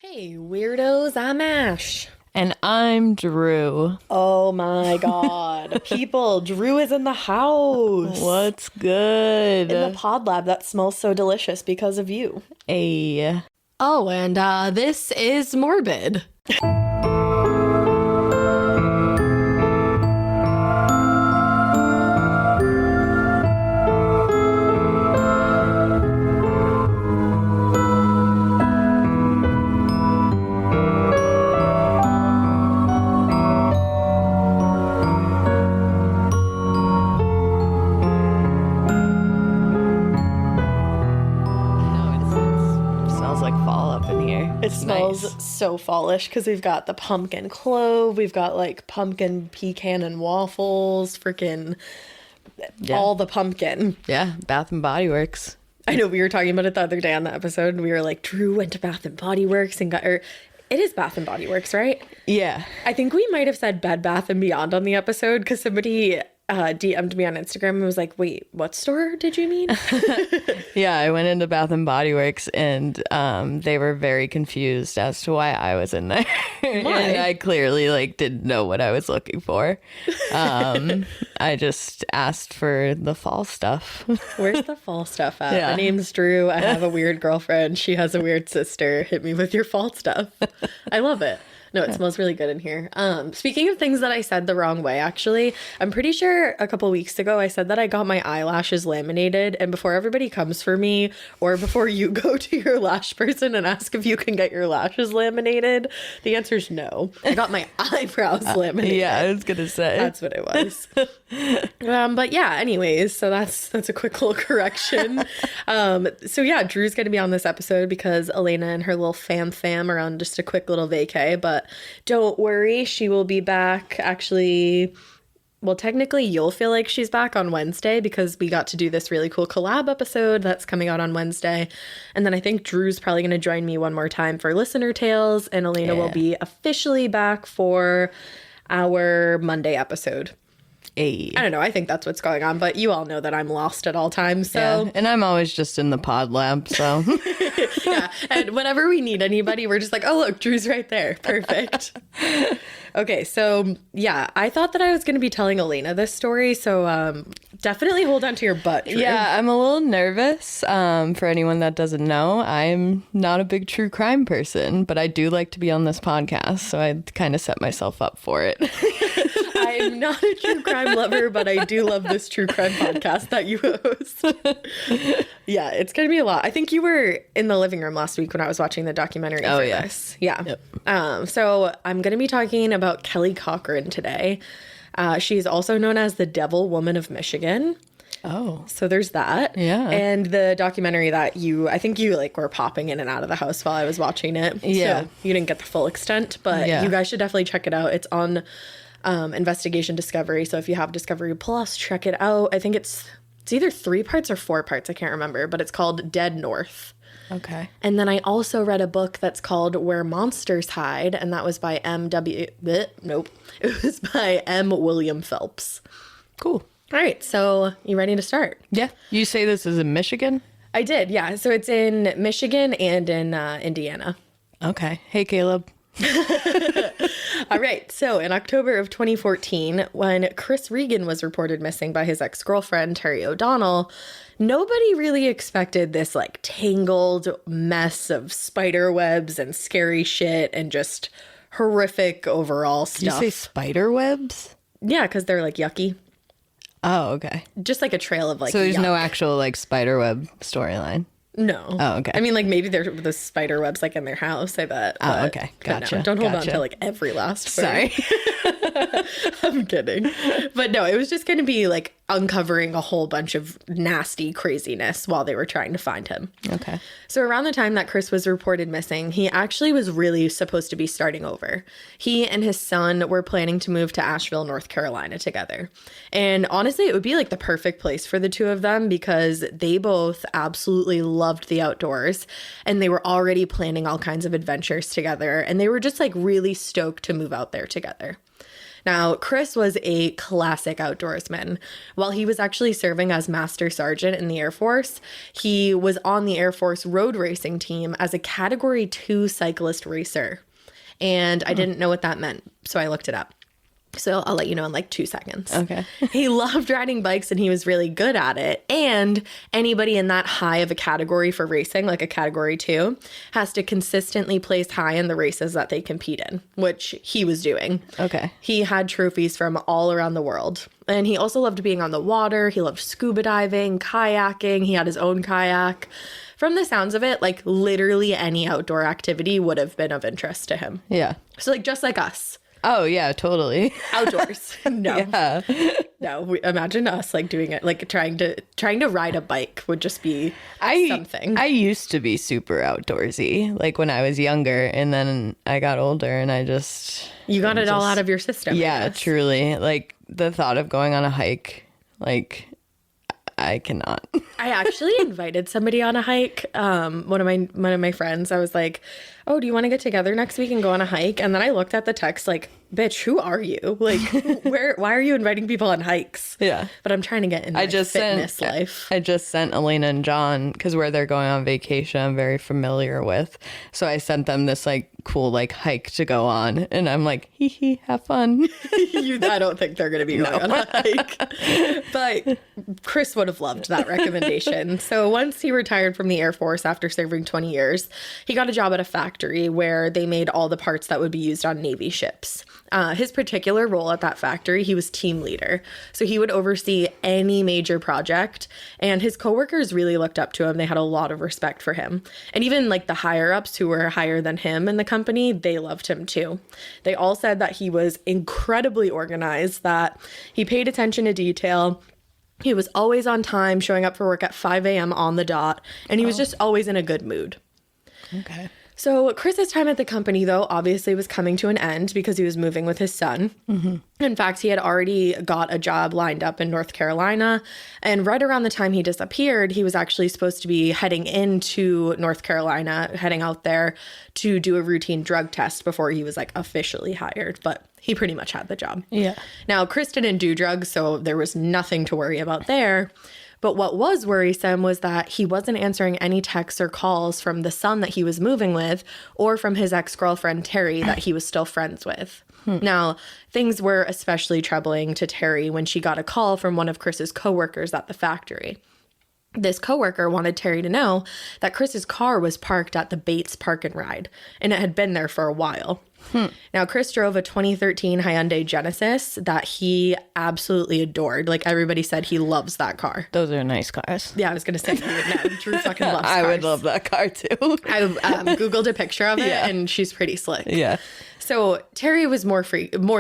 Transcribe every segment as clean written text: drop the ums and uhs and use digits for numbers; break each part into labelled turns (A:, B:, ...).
A: Hey, weirdos, I'm Ash.
B: And I'm Drew.
A: Oh my god. People, Drew is in the house.
B: What's good?
A: In the pod lab that smells so delicious because of you.
B: Hey.
A: Oh, and this is Morbid. It smells so fallish because we've got the pumpkin clove, we've got like pumpkin pecan and waffles, freaking all the pumpkin.
B: Yeah, Bath and Body Works.
A: I know we were talking about it the other day on the episode and we were like, Drew went to Bath and Body Works and got her. It is Bath and Body Works, right?
B: Yeah.
A: I think we might have said Bed Bath and Beyond on the episode because somebody DM'd me on Instagram and was like, wait, what store did you mean?
B: Yeah, I went into Bath and Body Works and they were very confused as to why I was in there. And I clearly didn't know what I was looking for. I just asked for the fall stuff.
A: Where's the fall stuff at?
B: Yeah.
A: My name's Drew. I have a weird girlfriend. She has a weird sister. Hit me with your fall stuff. I love it. No, it smells really good in here. Speaking of things that I said the wrong way, actually, I'm pretty sure a couple weeks ago I said that I got my eyelashes laminated. And before everybody comes for me or before you go to your lash person and ask if you can get your lashes laminated, the answer is no. I got my eyebrows laminated.
B: Yeah, I was going to say.
A: That's what it was. But yeah, anyways, so that's a quick little correction. So yeah, Drew's going to be on this episode because Elena and her little fam are on just a quick little vacay, but don't worry, she will be back actually. Well, technically you'll feel like she's back on Wednesday because we got to do this really cool collab episode that's coming out on Wednesday. And then I think Drew's probably going to join me one more time for Listener Tales, and Elena will be officially back for our Monday episode.
B: Hey.
A: I don't know. I think that's what's going on, but you all know that I'm lost at all times. So
B: Yeah, and I'm always just in the pod lab, so.
A: yeah. And whenever we need anybody, we're just like, oh, look, Drew's right there. Perfect. Okay. So yeah, I thought that I was going to be telling Elena this story. So definitely hold on to your butt, Drew.
B: Yeah, I'm a little nervous. For anyone that doesn't know, I'm not a big true crime person, but I do like to be on this podcast. So I kind of set myself up for it.
A: I'm not a true crime lover, but I do love this true crime podcast that you host. Yeah, it's going to be a lot. I think you were in the living room last week when I was watching the documentary for this. Yeah. Yep. So I'm going to be talking about Kelly Cochran today. She's also known as the Devil Woman of Michigan.
B: Oh.
A: So there's that.
B: Yeah.
A: And the documentary that I think you were popping in and out of the house while I was watching it.
B: Yeah.
A: So you didn't get the full extent, but you guys should definitely check it out. It's on Investigation Discovery. So if you have Discovery Plus, check it out. I think it's either 3 parts or 4 parts. I can't remember, but it's called Dead North.
B: Okay.
A: And then I also read a book that's called Where Monsters Hide, and that was by It was by M. William Phelps.
B: Cool.
A: All right, so you ready to start?
B: Yeah. You say this is in Michigan?
A: I did, yeah. So it's in Michigan and in Indiana.
B: Okay. Hey, Caleb.
A: All right. So in October of 2014, when Chris Regan was reported missing by his ex-girlfriend, Terry O'Donnell, nobody really expected this tangled mess of spider webs and scary shit and just horrific overall stuff.
B: Did you say spider webs?
A: Yeah, because they're yucky.
B: Oh, okay.
A: Just a trail of
B: So there's
A: yuck.
B: no actual spider web storyline?
A: No.
B: Oh, okay.
A: I mean, maybe there's the spider webs in their house, I bet.
B: Oh, okay. Gotcha.
A: No, don't hold on
B: Gotcha.
A: to every last
B: Sorry.
A: I'm kidding. But no, it was just going to be uncovering a whole bunch of nasty craziness while they were trying to find him.
B: Okay.
A: So around the time that Chris was reported missing, he actually was really supposed to be starting over. He and his son were planning to move to Asheville, North Carolina together. And honestly, it would be the perfect place for the two of them because they both absolutely loved the outdoors and they were already planning all kinds of adventures together. And they were just really stoked to move out there together. Now, Chris was a classic outdoorsman. While he was actually serving as Master Sergeant in the Air Force, he was on the Air Force road racing team as a Category 2 cyclist racer. And I didn't know what that meant, so I looked it up. So I'll let you know in like 2 seconds.
B: Okay.
A: He loved riding bikes and he was really good at it. And anybody in that high of a category for racing, like a Category 2, has to consistently place high in the races that they compete in, which he was doing.
B: Okay.
A: He had trophies from all around the world. And he also loved being on the water. He loved scuba diving, kayaking. He had his own kayak. From the sounds of it, like literally any outdoor activity would have been of interest to him.
B: Yeah.
A: So like just like us.
B: Oh, yeah, totally.
A: Outdoors. No.
B: Yeah.
A: No, imagine us like doing it, like trying to ride a bike would just be something.
B: I used to be super outdoorsy, like when I was younger, and then I got older and
A: You got it all out of your system.
B: Yeah, truly. Like the thought of going on a hike, like I cannot.
A: I actually invited somebody on a hike. One of my friends, I was like, "Oh, do you want to get together next week and go on a hike?" And then I looked at the text like, "Bitch, who are you? Like, why are you inviting people on hikes?"
B: Yeah.
A: But I'm trying to get in fitness life.
B: I just sent Elena and John, because where they're going on vacation, I'm very familiar with. So I sent them this like cool like hike to go on, and I'm like, hee hee, have fun.
A: I don't think they're going to be going on a hike. But Chris would have loved that recommendation. So once he retired from the Air Force after serving 20 years, he got a job at a factory where they made all the parts that would be used on Navy ships. His particular role at that factory, he was team leader. So he would oversee any major project, and his coworkers really looked up to him. They had a lot of respect for him. And even like the higher ups who were higher than him in the company, they loved him too. They all said that he was incredibly organized, that he paid attention to detail. He was always on time, showing up for work at 5 a.m. on the dot, and he was just always in a good mood.
B: Okay.
A: So Chris's time at the company, though, obviously was coming to an end because he was moving with his son. Mm-hmm. In fact, he had already got a job lined up in North Carolina. And right around the time he disappeared, he was actually supposed to be heading into North Carolina, heading out there to do a routine drug test before he was like officially hired. But he pretty much had the job.
B: Yeah.
A: Now, Chris didn't do drugs, so there was nothing to worry about there. But what was worrisome was that he wasn't answering any texts or calls from the son that he was moving with or from his ex-girlfriend, Terry, that he was still friends with. Now, things were especially troubling to Terry when she got a call from one of Chris's coworkers at the factory. This coworker wanted Terry to know that Chris's car was parked at the Bates Park and Ride, and it had been there for a while. Now, Chris drove a 2013 Hyundai Genesis that he absolutely adored. Like, everybody said he loves that car.
B: Those are nice cars.
A: Yeah, I was going to say you would know. Drew fucking loves cars.
B: I would love that car, too.
A: I Googled a picture of it, and she's pretty slick.
B: Yeah.
A: So Terry was more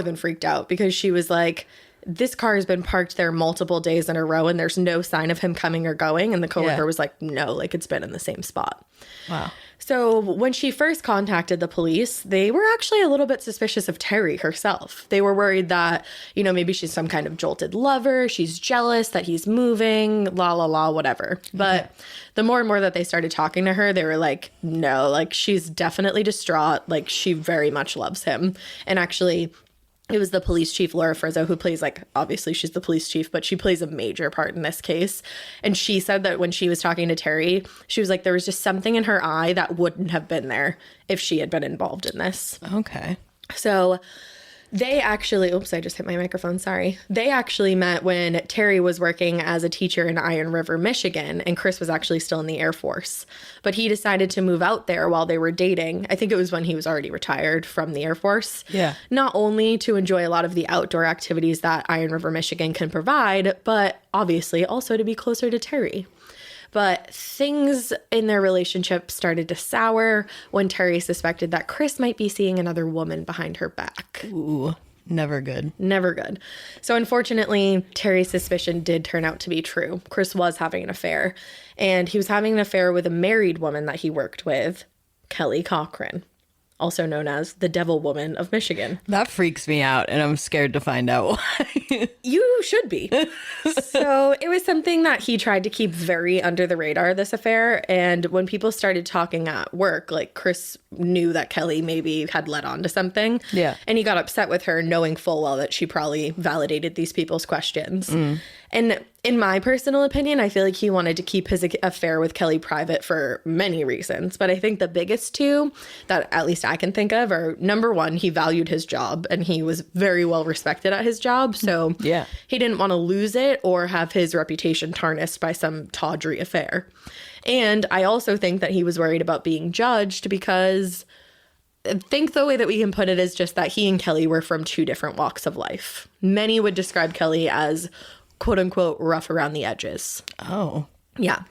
A: than freaked out because she was like, this car has been parked there multiple days in a row, and there's no sign of him coming or going. And the coworker was like, no, like it's been in the same spot.
B: Wow.
A: So when she first contacted the police, they were actually a little bit suspicious of Terry herself. They were worried that, maybe she's some kind of jolted lover. She's jealous that he's moving, whatever. But the more and more that they started talking to her, they were like, no, like she's definitely distraught. Like she very much loves him. And actually, it was the police chief, Laura Frizzo, who plays, like, obviously she's the police chief, but she plays a major part in this case. And she said that when she was talking to Terry, she was like, there was just something in her eye that wouldn't have been there if she had been involved in this.
B: Okay.
A: So they actually, oops, I just hit my microphone, sorry. They actually met when Terry was working as a teacher in Iron River, Michigan, and Chris was actually still in the Air Force. But he decided to move out there while they were dating. I think it was when he was already retired from the Air Force.
B: Yeah.
A: Not only to enjoy a lot of the outdoor activities that Iron River, Michigan can provide, but obviously also to be closer to Terry. But things in their relationship started to sour when Terry suspected that Chris might be seeing another woman behind her back.
B: Ooh, never good.
A: Never good. So unfortunately, Terry's suspicion did turn out to be true. Chris was having an affair, and he was having an affair with a married woman that he worked with, Kelly Cochran. also known as the Devil Woman of Michigan.
B: That freaks me out, and I'm scared to find out why.
A: You should be. So it was something that he tried to keep very under the radar, this affair. And when people started talking at work, like Chris knew that Kelly maybe had let on to something.
B: Yeah.
A: And he got upset with her, knowing full well that she probably validated these people's questions. And in my personal opinion, I feel like he wanted to keep his affair with Kelly private for many reasons. But I think the biggest two that at least I can think of are, number one, he valued his job and he was very well respected at his job. So
B: Yeah.
A: he didn't want to lose it or have his reputation tarnished by some tawdry affair. And I also think that he was worried about being judged because I think the way that we can put it is just that he and Kelly were from two different walks of life. Many would describe Kelly as quote unquote rough around the edges.
B: Oh.
A: Yeah.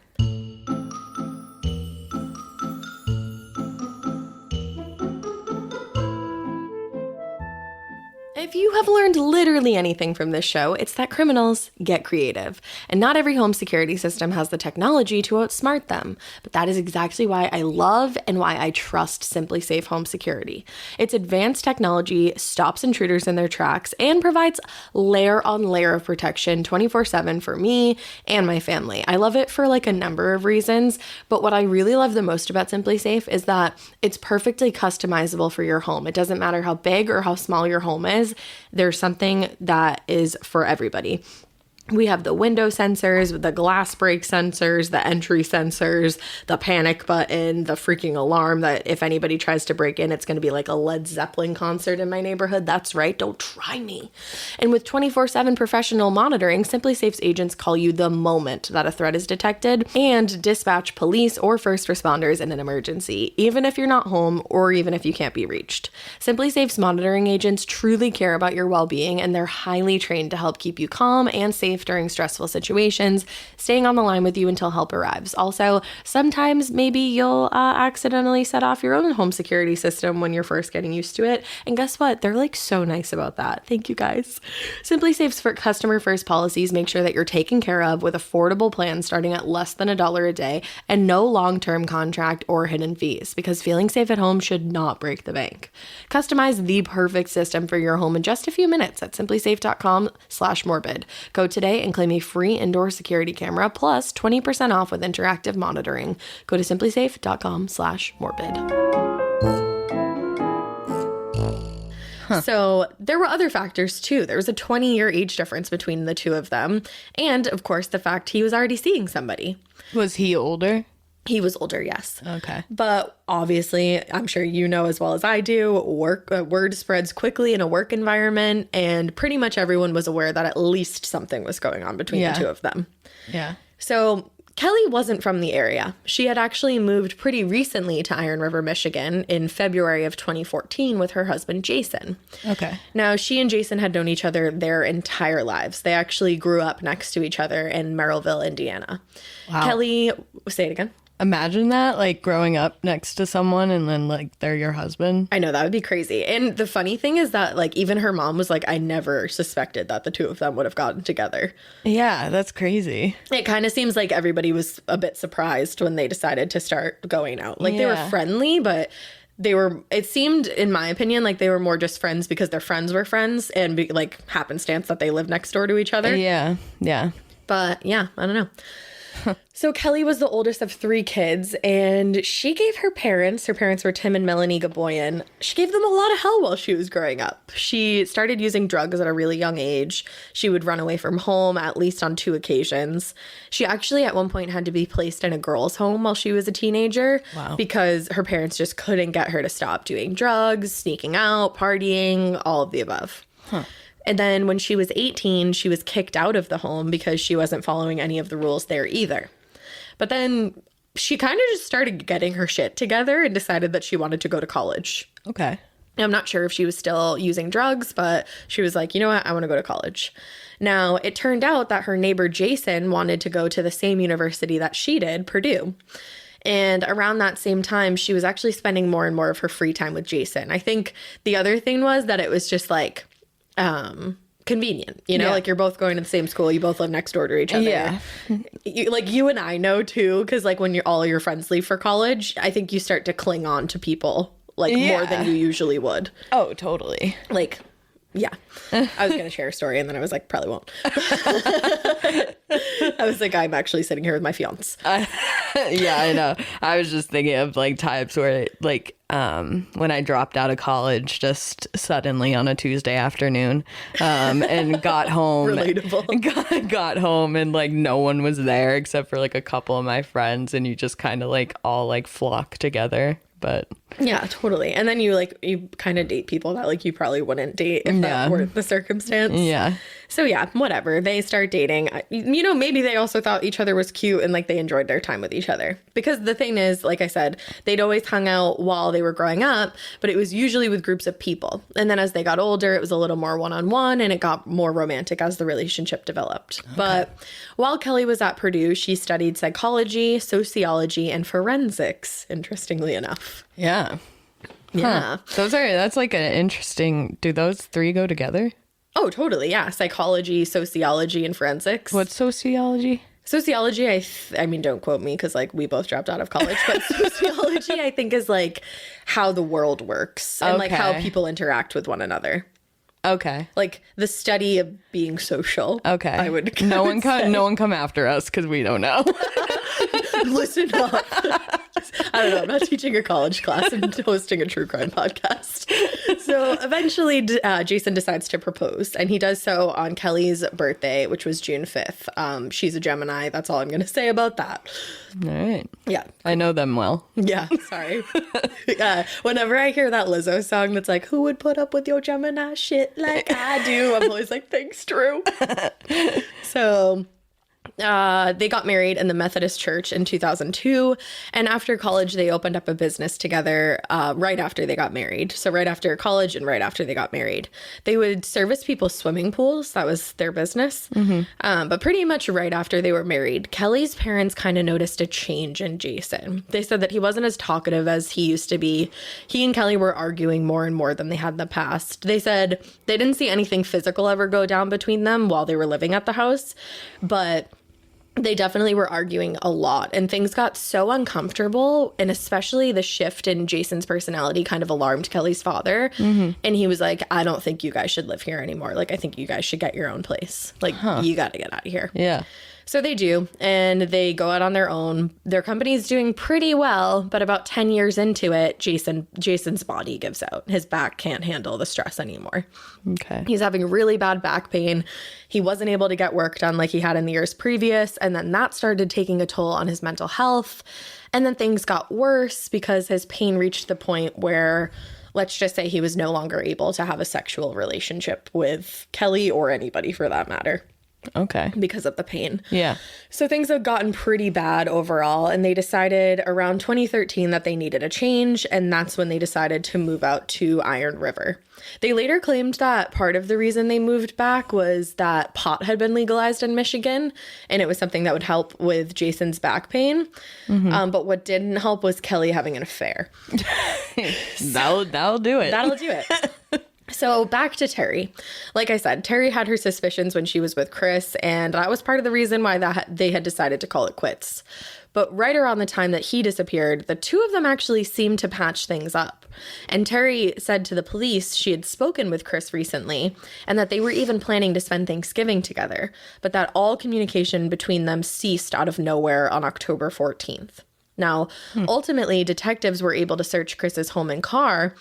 A: If you have learned literally anything from this show, it's that criminals get creative. And not every home security system has the technology to outsmart them. But that is exactly why I love and why I trust Simply Safe Home Security. Its advanced technology stops intruders in their tracks and provides layer on layer of protection 24/7 for me and my family. I love it for like a number of reasons, but what I really love the most about Simply Safe is that it's perfectly customizable for your home. It doesn't matter how big or how small your home is. There's something that is for everybody. We have the window sensors, the glass break sensors, the entry sensors, the panic button, the freaking alarm that if anybody tries to break in, it's going to be like a Led Zeppelin concert in my neighborhood. That's right. Don't try me. And with 24/7 professional monitoring, Simply Safe's agents call you the moment that a threat is detected and dispatch police or first responders in an emergency, even if you're not home or even if you can't be reached. Simply Safe's monitoring agents truly care about your well-being, and they're highly trained to help keep you calm and safe during stressful situations, staying on the line with you until help arrives. Also, sometimes maybe you'll accidentally set off your own home security system when you're first getting used to it. And guess what? They're like so nice about that. Thank you guys. Simply Safe's for customer first policies make sure that you're taken care of with affordable plans starting at less than $1 a day and no long-term contract or hidden fees, because feeling safe at home should not break the bank. Customize the perfect system for your home in just a few minutes at simplysafe.com/morbid. Go today and claim a free indoor security camera plus 20% off with interactive monitoring. Go to simplysafe.com/morbid. So there were other factors too. There was a 20-year age difference between the two of them. And of course, the fact he was already seeing somebody.
B: Was he older?
A: He was older, yes.
B: Okay.
A: But obviously, I'm sure you know as well as I do, word spreads quickly in a work environment, and pretty much everyone was aware that at least something was going on between the two of them.
B: Yeah.
A: So Kelly wasn't from the area. She had actually moved pretty recently to Iron River, Michigan in February of 2014 with her husband, Jason.
B: Okay.
A: Now, she and Jason had known each other their entire lives. They actually grew up next to each other in Merrillville, Indiana.
B: Wow.
A: Kelly, say it again.
B: Imagine that, like growing up next to someone and then like they're your husband.
A: I know, that would be crazy. And the funny thing is that like even her mom was like, I never suspected that the two of them would have gotten together.
B: Yeah, that's crazy.
A: It kind of seems like everybody was a bit surprised when they decided to start going out. Like they were friendly, but it seemed, in my opinion, like they were more just friends because their friends were friends and like happenstance that they lived next door to each other.
B: Yeah, yeah.
A: But yeah, I don't know. So Kelly was the oldest of 3 kids, and she gave her parents were Tim and Melanie Gaboyan, she gave them a lot of hell while she was growing up. She started using drugs at a really young age. She would run away from home at least on 2 occasions. She actually at one point had to be placed in a girls' home while she was a teenager.
B: Wow.
A: Because her parents just couldn't get her to stop doing drugs, sneaking out, partying, all of the above. Huh. And then when she was 18, she was kicked out of the home because she wasn't following any of the rules there either. But then she kind of just started getting her shit together and decided that she wanted to go to college.
B: Okay.
A: I'm not sure if she was still using drugs, but she was like, you know what? I want to go to college. Now, it turned out that her neighbor Jason wanted to go to the same university that she did, Purdue. And around that same time, she was actually spending more and more of her free time with Jason. I think the other thing was that it was just like, convenient, you know, like you're both going to the same school, you both live next door to each other. Yeah. You and I know too, because like when all your friends leave for college, I think you start to cling on to people like more than you usually would.
B: Oh, totally.
A: Like, yeah. I was going to share a story and then I was like, probably won't. I was like, I'm actually sitting here with my fiance.
B: Yeah, I know. I was just thinking of like times where like when I dropped out of college just suddenly on a Tuesday afternoon and got home.
A: Relatable.
B: Got home and like no one was there except for like a couple of my friends, and you just kind of like all like flock together. But
A: yeah, totally. And then you kind of date people that like you probably wouldn't date if that were the circumstance.
B: Yeah.
A: So yeah, whatever. They start dating. You know, maybe they also thought each other was cute and like they enjoyed their time with each other. Because the thing is, like I said, they'd always hung out while they were growing up, but it was usually with groups of people. And then as they got older, it was a little more one-on-one and it got more romantic as the relationship developed. Okay. But while Kelly was at Purdue, she studied psychology, sociology, and forensics, interestingly enough.
B: Yeah.
A: Yeah.
B: Huh. That's like an interesting, do those three go together?
A: Oh, totally. Yeah. Psychology, sociology, and forensics.
B: What's sociology?
A: Sociology, I mean, don't quote me because like we both dropped out of college, but sociology, I think, is like how the world works and like how people interact with one another.
B: Okay.
A: Like the study of being social.
B: Okay.
A: I would.
B: No one come after us because we don't know.
A: Listen up. I don't know. I'm not teaching a college class. I'm hosting a true crime podcast. So eventually, Jason decides to propose, and he does so on Kelly's birthday, which was June 5th. She's a Gemini. That's all I'm going to say about that.
B: All right.
A: Yeah.
B: I know them well.
A: Yeah. Sorry. Whenever I hear that Lizzo song that's like, who would put up with your Gemini shit like I do? I'm always like, thanks, Drew. So they got married in the Methodist Church in 2002, and after college they opened up a business together right after they got married. So right after college and right after they got married, they would service people's swimming pools. That was their business. Mm-hmm. But pretty much right after they were married, Kelly's parents kind of noticed a change in Jason. They said that he wasn't as talkative as he used to be. He and Kelly were arguing more and more than they had in the past. They said they didn't see anything physical ever go down between them while they were living at the house, but they definitely were arguing a lot, and things got so uncomfortable, and especially the shift in Jason's personality kind of alarmed Kelly's father. Mm-hmm. And he was like, I don't think you guys should live here anymore. Like, I think you guys should get your own place. Like, you got to get out of here.
B: Yeah.
A: So they do, and they go out on their own. Their company's doing pretty well, but about 10 years into it, Jason's body gives out. His back can't handle the stress anymore.
B: Okay.
A: He's having really bad back pain. He wasn't able to get work done like he had in the years previous, and then that started taking a toll on his mental health. And then things got worse because his pain reached the point where, let's just say, he was no longer able to have a sexual relationship with Kelly or anybody for that matter.
B: Okay.
A: Because of the pain.
B: Yeah.
A: So things have gotten pretty bad overall, and they decided around 2013 that they needed a change, and that's when they decided to move out to Iron River. They later claimed that part of the reason they moved back was that pot had been legalized in Michigan, and it was something that would help with Jason's back pain. Mm-hmm. But what didn't help was Kelly having an affair.
B: That'll do it.
A: That'll do it. So back to Terry. Like I said, Terry had her suspicions when she was with Chris, and that was part of the reason why they had decided to call it quits. But right around the time that he disappeared, the two of them actually seemed to patch things up. And Terry said to the police she had spoken with Chris recently, and that they were even planning to spend Thanksgiving together, but that all communication between them ceased out of nowhere on October 14th. Now, ultimately, detectives were able to search Chris's home and car,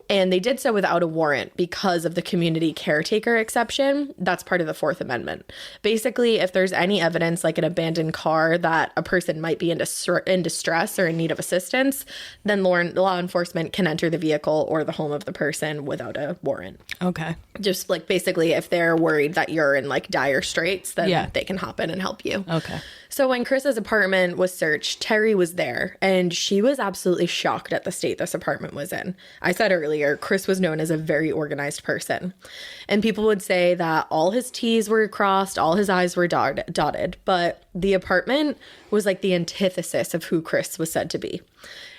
A: and they did so without a warrant because of the community caretaker exception. That's part of the Fourth Amendment. Basically, if there's any evidence, like an abandoned car, that a person might be in distress or in need of assistance, then law enforcement can enter the vehicle or the home of the person without a warrant.
B: Okay.
A: Just like basically if they're worried that you're in like dire straits, then they can hop in and help you.
B: Okay.
A: So when Chris's apartment was searched, Terry was there, and she was absolutely shocked at the state this apartment was in. I said earlier, Chris was known as a very organized person, and people would say that all his T's were crossed, all his I's were dotted, but the apartment was like the antithesis of who Chris was said to be.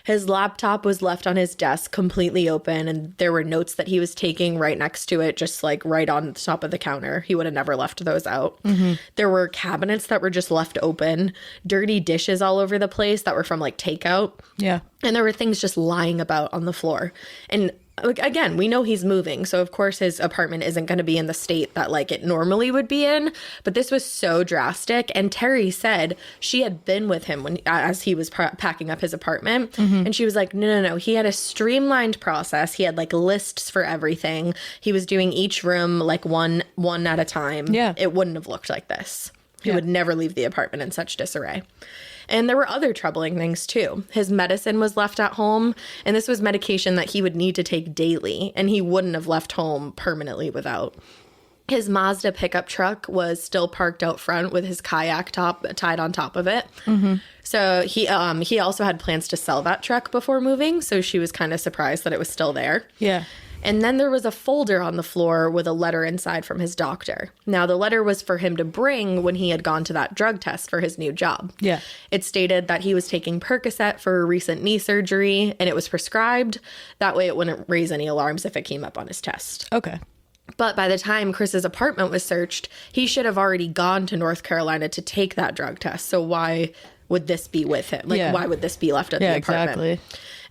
A: His laptop was left on his desk completely open, and there were notes that he was taking right next to it, just like right on the top of the counter. He would have never left those out. There were cabinets that were just left open, dirty dishes all over the place that were from like takeout.
B: Yeah.
A: And there were things just lying about on the floor. And again, we know he's moving. So, of course, his apartment isn't going to be in the state that like it normally would be in. But this was so drastic. And Terry said she had been with him as he was packing up his apartment. And she was like, no. He had a streamlined process. He had like lists for everything. He was doing each room like one at a time.
B: Yeah.
A: It wouldn't have looked like this. He would never leave the apartment in such disarray. And there were other troubling things too. His medicine was left at home, and this was medication that he would need to take daily, and he wouldn't have left home permanently without. His Mazda pickup truck was still parked out front with his kayak top tied on top of it. So he also had plans to sell that truck before moving, so she was kind of surprised that it was still there.
B: Yeah.
A: And then there was a folder on the floor with a letter inside from his doctor. Now, the letter was for him to bring when he had gone to that drug test for his new job.
B: Yeah.
A: It stated that he was taking Percocet for a recent knee surgery, and it was prescribed. That way it wouldn't raise any alarms if it came up on his test.
B: Okay.
A: But by the time Chris's apartment was searched, he should have already gone to North Carolina to take that drug test. So why would this be with him? Like, why would this be left at the apartment?
B: Exactly.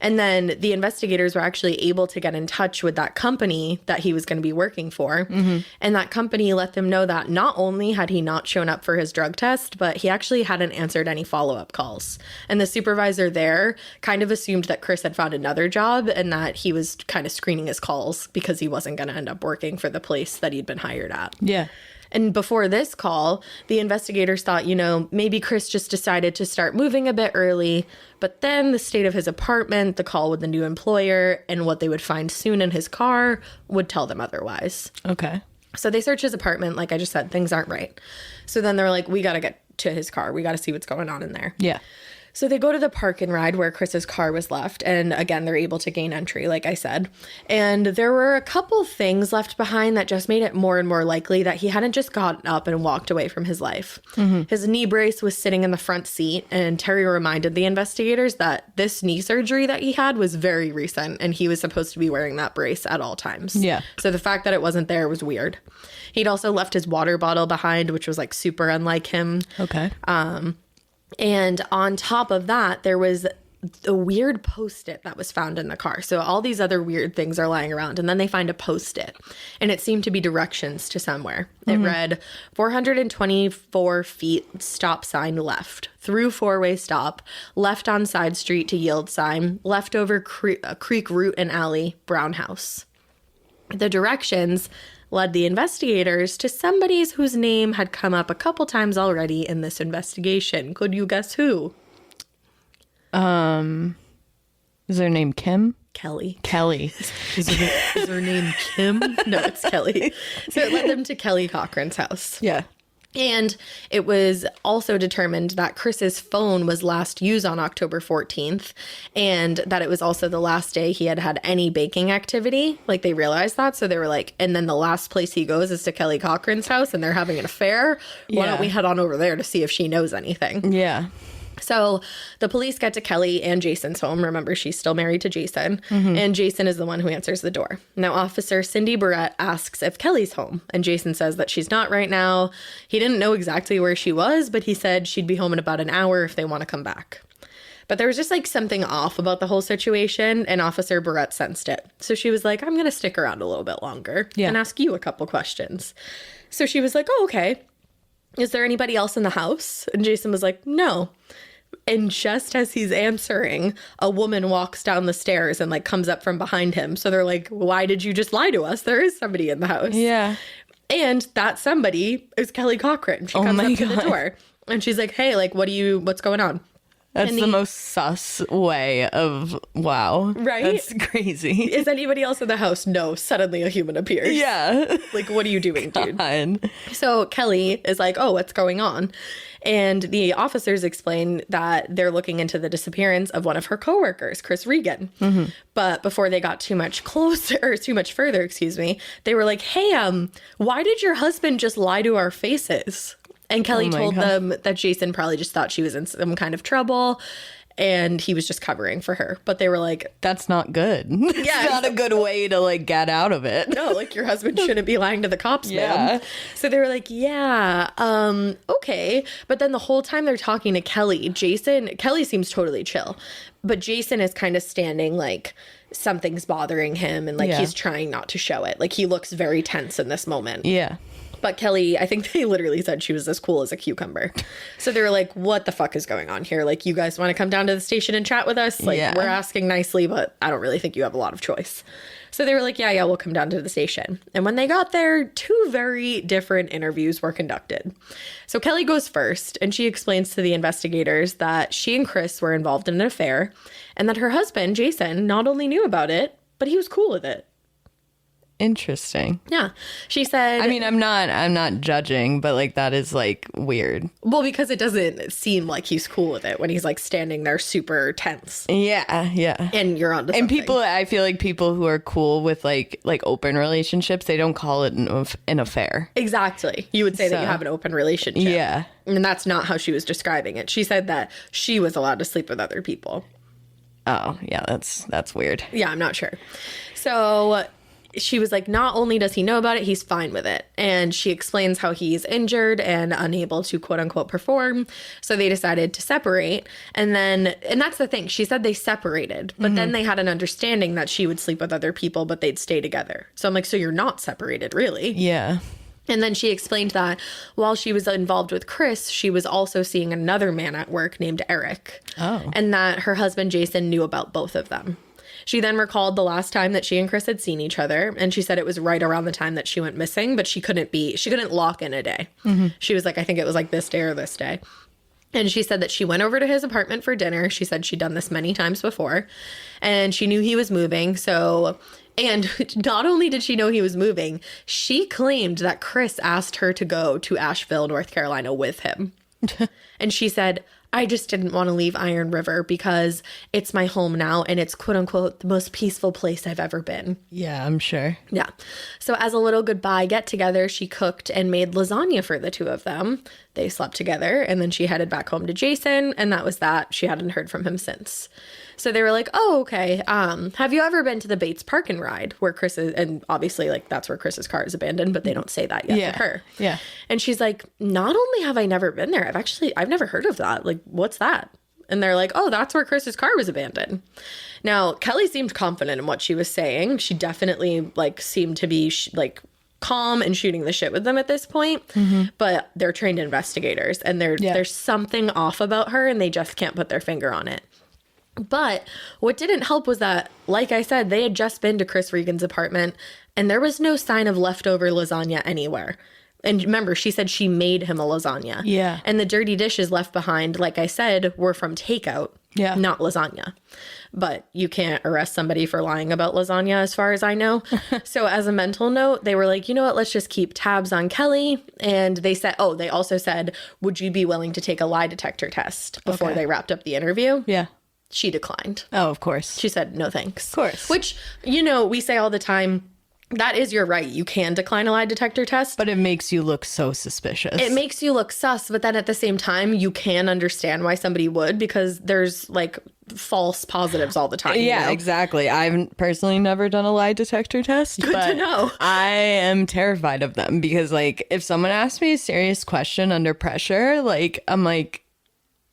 A: And then the investigators were actually able to get in touch with that company that he was going to be working for. And that company let them know that not only had he not shown up for his drug test, but he actually hadn't answered any follow-up calls. And the supervisor there kind of assumed that Chris had found another job and that he was kind of screening his calls because he wasn't going to end up working for the place that he'd been hired at.
B: Yeah.
A: And before this call, the investigators thought, maybe Chris just decided to start moving a bit early. But then the state of his apartment, the call with the new employer, and what they would find soon in his car would tell them otherwise.
B: Okay.
A: So they search his apartment. Like I just said, things aren't right. So then they're like, we got to get to his car. We got to see what's going on in there.
B: Yeah.
A: So they go to the park and ride where Chris's car was left. And again, they're able to gain entry, like I said. And there were a couple things left behind that just made it more and more likely that he hadn't just gotten up and walked away from his life. His knee brace was sitting in the front seat. And Terry reminded the investigators that this knee surgery that he had was very recent. And he was supposed to be wearing that brace at all times.
B: Yeah.
A: So the fact that it wasn't there was weird. He'd also left his water bottle behind, which was like super unlike him.
B: Okay.
A: And on top of that, there was a weird Post-it that was found in the car. So all these other weird things are lying around. And then they find a Post-it. And it seemed to be directions to somewhere. It read, 424 feet, stop sign left. Through four-way stop. Left on side street to yield sign. Left over creek route and alley, brown house. The directions led the investigators to somebody whose name had come up a couple times already in this investigation. Could you guess who?
B: Is her name Kim?
A: Kelly.
B: Kelly.
A: Is her name Kim? No, it's Kelly. So it led them to Kelly Cochran's house.
B: Yeah.
A: And it was also determined that Chris's phone was last used on October 14th and that it was also the last day he had had any baking activity. Like they realized that. So they were like, and then the last place he goes is to Kelly Cochran's house and they're having an affair. Why don't we head on over there to see if she knows anything?
B: Yeah.
A: So the police get to Kelly and Jason's home. Remember, she's still married to Jason. And Jason is the one who answers the door. Now, Officer Cindy Barrett asks if Kelly's home. And Jason says that she's not right now. He didn't know exactly where she was, but he said she'd be home in about an hour if they want to come back. But there was just like something off about the whole situation. And Officer Barrett sensed it. So she was like, I'm going to stick around a little bit longer and ask you a couple questions. So she was like, oh, okay. Is there anybody else in the house? And Jason was like, no. And just as he's answering, a woman walks down the stairs and like comes up from behind him. So they're like, why did you just lie to us? There is somebody in the house.
B: Yeah.
A: And that somebody is Kelly Cochran. She comes up to the door and she's like, hey, like, what's going on?
B: That's the most sus way of, wow.
A: Right?
B: That's crazy.
A: Is anybody else in the house? No. Suddenly a human appears.
B: Yeah.
A: Like, what are you doing, dude?
B: God.
A: So Kelly is like, oh, what's going on? And the officers explain that they're looking into the disappearance of one of her coworkers, Chris Regan. But before they got too much further, they were like, hey, why did your husband just lie to our faces? And Kelly told them that Jason probably just thought she was in some kind of trouble. and he was just covering for her. But they were like,
B: that's not good. Yeah, it's not a good way to like get out of it.
A: No, like your husband shouldn't be lying to the cops, man. So they were like, yeah, okay. But then the whole time they're talking to Kelly seems totally chill, but Jason is kind of standing like something's bothering him, and like he's trying not to show it. Like he looks very tense in this moment.
B: Yeah.
A: But Kelly, I think they literally said she was as cool as a cucumber. So they were like, what the fuck is going on here? Like, you guys want to come down to the station and chat with us? Like, we're asking nicely, but I don't really think you have a lot of choice. So they were like, yeah, we'll come down to the station. And when they got there, 2 very different interviews were conducted. So Kelly goes first, and she explains to the investigators that she and Chris were involved in an affair, and that her husband, Jason, not only knew about it, but he was cool with it.
B: Interesting.
A: Yeah. She said,
B: I mean, I'm not judging, but like that is like weird.
A: Well, because it doesn't seem like he's cool with it when he's like standing there super tense.
B: Yeah, yeah.
A: And you're on to something.
B: And people, I feel like people who are cool with like open relationships, they don't call it an affair.
A: Exactly. You would say that you have an open relationship.
B: Yeah.
A: And that's not how she was describing it. She said that she was allowed to sleep with other people.
B: Oh, yeah, that's weird.
A: Yeah, I'm not sure. So she was like, not only does he know about it, he's fine with it. And she explains how he's injured and unable to quote unquote perform. So they decided to separate. And that's the thing. She said they separated, but then they had an understanding that she would sleep with other people, but they'd stay together. So I'm like, so you're not separated, really?
B: Yeah.
A: And then she explained that while she was involved with Chris, she was also seeing another man at work named Eric. Oh. And that her husband, Jason, knew about both of them. She then recalled the last time that she and Chris had seen each other, and she said it was right around the time that she went missing, but she couldn't lock in a day. She was like, I think it was like this day or this day. And she said that she went over to his apartment for dinner. She said she'd done this many times before, and she knew he was moving. And not only did she know he was moving, she claimed that Chris asked her to go to Asheville, North Carolina with him. And she said, I just didn't want to leave Iron River because it's my home now, and it's quote unquote the most peaceful place I've ever been.
B: Yeah, I'm sure.
A: Yeah. So as a little goodbye get together, she cooked and made lasagna for the 2 of them. They slept together, and then she headed back home to Jason, and that was that. She hadn't heard from him since. So they were like, oh, okay. Have you ever been to the Bates Park and Ride where Chris is, and obviously like that's where Chris's car is abandoned, but they don't say that yet to her.
B: Yeah.
A: And she's like, not only have I never been there, I've never heard of that. Like, what's that? And they're like, oh, that's where Chris's car was abandoned. Now, Kelly seemed confident in what she was saying. She definitely like seemed to be like calm and shooting the shit with them at this point. But they're trained investigators, and there's something off about her, and they just can't put their finger on it. But what didn't help was that, like I said, they had just been to Chris Regan's apartment, and there was no sign of leftover lasagna anywhere. And remember, she said she made him a lasagna. Yeah. And the dirty dishes left behind, like I said, were from takeout, not lasagna. But you can't arrest somebody for lying about lasagna, as far as I know. So as a mental note, they were like, you know what, let's just keep tabs on Kelly. And they also said, would you be willing to take a lie detector test before they wrapped up the interview?
B: Yeah.
A: She declined.
B: Oh, of course.
A: She said, no, thanks.
B: Of course.
A: Which, we say all the time, that is your right. You can decline a lie detector test.
B: But it makes you look so suspicious.
A: It makes you look sus, but then at the same time, you can understand why somebody would, because there's like false positives all the time.
B: Yeah, exactly. I've personally never done a lie detector test.
A: Good to know.
B: I am terrified of them because like if someone asks me a serious question under pressure, like I'm like,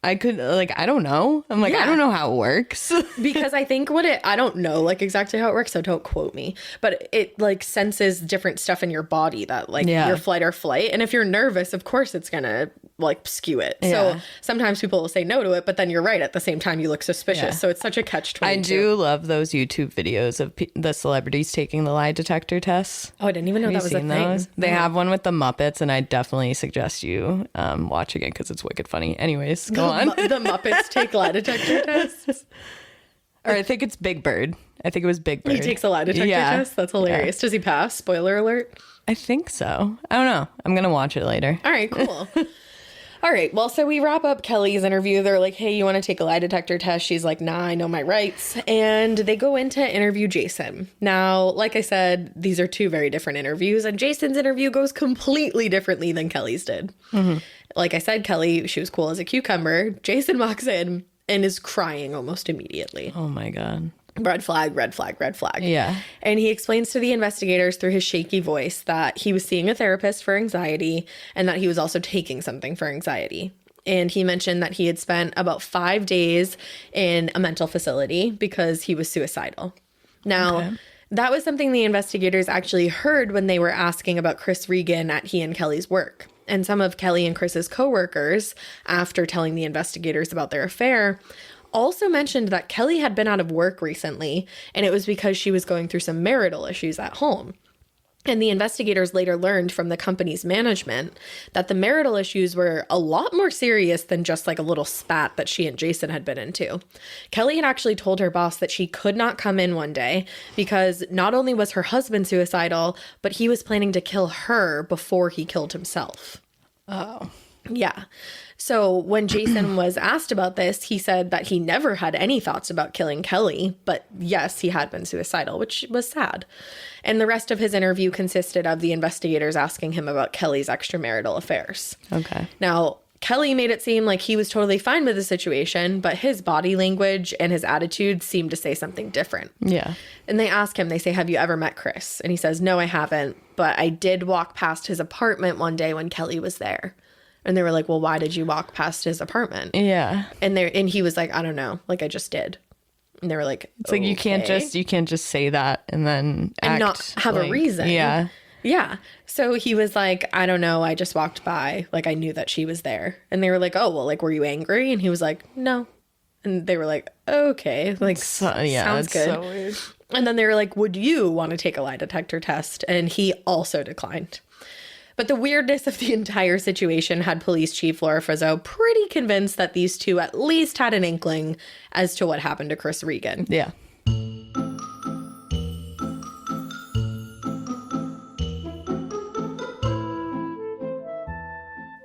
B: I don't know. I'm like, I don't know how it works.
A: Because I think I don't know like exactly how it works, so don't quote me. But it like senses different stuff in your body that like your flight or flight. And if you're nervous, of course it's gonna like skew it. Yeah. So sometimes people will say no to it, but then you're right. At the same time, you look suspicious. Yeah. So it's such a catch-22.
B: I do love those YouTube videos of the celebrities taking the lie detector tests.
A: Oh, I didn't even know that was a thing.
B: They have one with the Muppets, and I definitely suggest you watching it because it's wicked funny. Anyways, go on.
A: The Muppets take lie detector tests?
B: Or I think it's Big Bird. I think it was Big Bird.
A: He takes a lie detector test? That's hilarious. Yeah. Does he pass? Spoiler alert.
B: I think so. I don't know. I'm going to watch it later.
A: All right, cool. All right. Well, so we wrap up Kelly's interview. They're like, hey, you want to take a lie detector test? She's like, nah, I know my rights. And they go in to interview Jason. Now, like I said, these are 2 very different interviews. And Jason's interview goes completely differently than Kelly's did. Mm-hmm. Like I said, Kelly, she was cool as a cucumber. Jason walks in and is crying almost immediately.
B: Oh my God.
A: Red flag, red flag, red flag.
B: Yeah.
A: And he explains to the investigators through his shaky voice that he was seeing a therapist for anxiety and that he was also taking something for anxiety. And he mentioned that he had spent about 5 days in a mental facility because he was suicidal. Now, that was something the investigators actually heard when they were asking about Chris Regan at he and Kelly's work. And some of Kelly and Chris's coworkers, after telling the investigators about their affair, also mentioned that Kelly had been out of work recently, and it was because she was going through some marital issues at home. And the investigators later learned from the company's management that the marital issues were a lot more serious than just like a little spat that she and Jason had been into. Kelly had actually told her boss that she could not come in one day because not only was her husband suicidal, but he was planning to kill her before he killed himself.
B: Oh.
A: Yeah. So when Jason was asked about this, he said that he never had any thoughts about killing Kelly, but yes, he had been suicidal, which was sad. And the rest of his interview consisted of the investigators asking him about Kelly's extramarital affairs.
B: Okay.
A: Now, Kelly made it seem like he was totally fine with the situation, but his body language and his attitude seemed to say something different.
B: Yeah.
A: And they ask him, they say, have you ever met Chris? And he says, no, I haven't, but I did walk past his apartment one day when Kelly was there. And they were like, well, why did you walk past his apartment?
B: Yeah.
A: And he was like, I don't know. Like, I just did. And they were like,
B: it's like, you can't just say that and then
A: and not have a reason.
B: Yeah.
A: Yeah. So he was like, I don't know. I just walked by. Like, I knew that she was there. And they were like, oh, well, like, were you angry? And he was like, no. And they were like, okay. Like, sounds good. So weird. And then they were like, would you want to take a lie detector test? And he also declined. But the weirdness of the entire situation had Police Chief Laura Frizzo pretty convinced that these two at least had an inkling as to what happened to Chris Regan.
B: Yeah.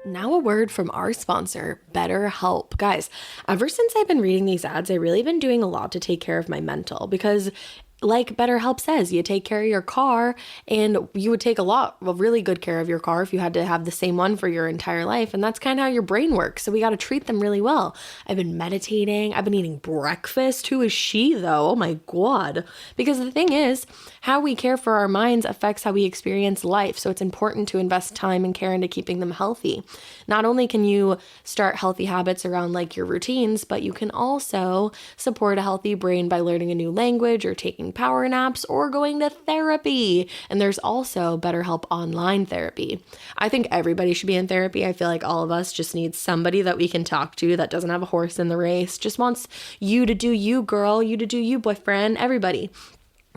A: Now a word from our sponsor, BetterHelp. Guys, ever since I've been reading these ads, I've really been doing a lot to take care of my mental because like BetterHelp says, you take care of your car, and you would take really good care of your car if you had to have the same one for your entire life. And that's kind of how your brain works. So we got to treat them really well. I've been meditating. I've been eating breakfast. Who is she, though? Oh my God. Because the thing is, how we care for our minds affects how we experience life. So it's important to invest time and care into keeping them healthy. Not only can you start healthy habits around like your routines, but you can also support a healthy brain by learning a new language or taking power naps or going to therapy. And there's also BetterHelp online therapy. I think everybody should be in therapy. I feel like all of us just need somebody that we can talk to that doesn't have a horse in the race, just wants you to do you, girl, you to do you, boyfriend, everybody.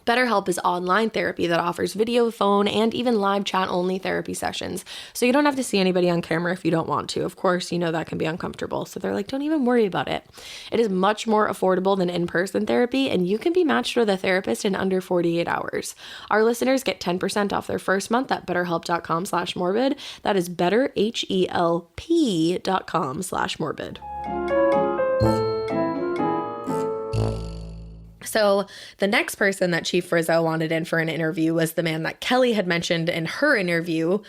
A: BetterHelp is online therapy that offers video, phone, and even live chat-only therapy sessions. So you don't have to see anybody on camera if you don't want to. Of course, you know that can be uncomfortable. So they're like, don't even worry about it. It is much more affordable than in-person therapy, and you can be matched with a therapist in under 48 hours. Our listeners get 10% off their first month at betterhelp.com/morbid. That is betterhelp.com/morbid. So the next person that Chief Frizzo wanted in for an interview was the man that Kelly had mentioned in her interview,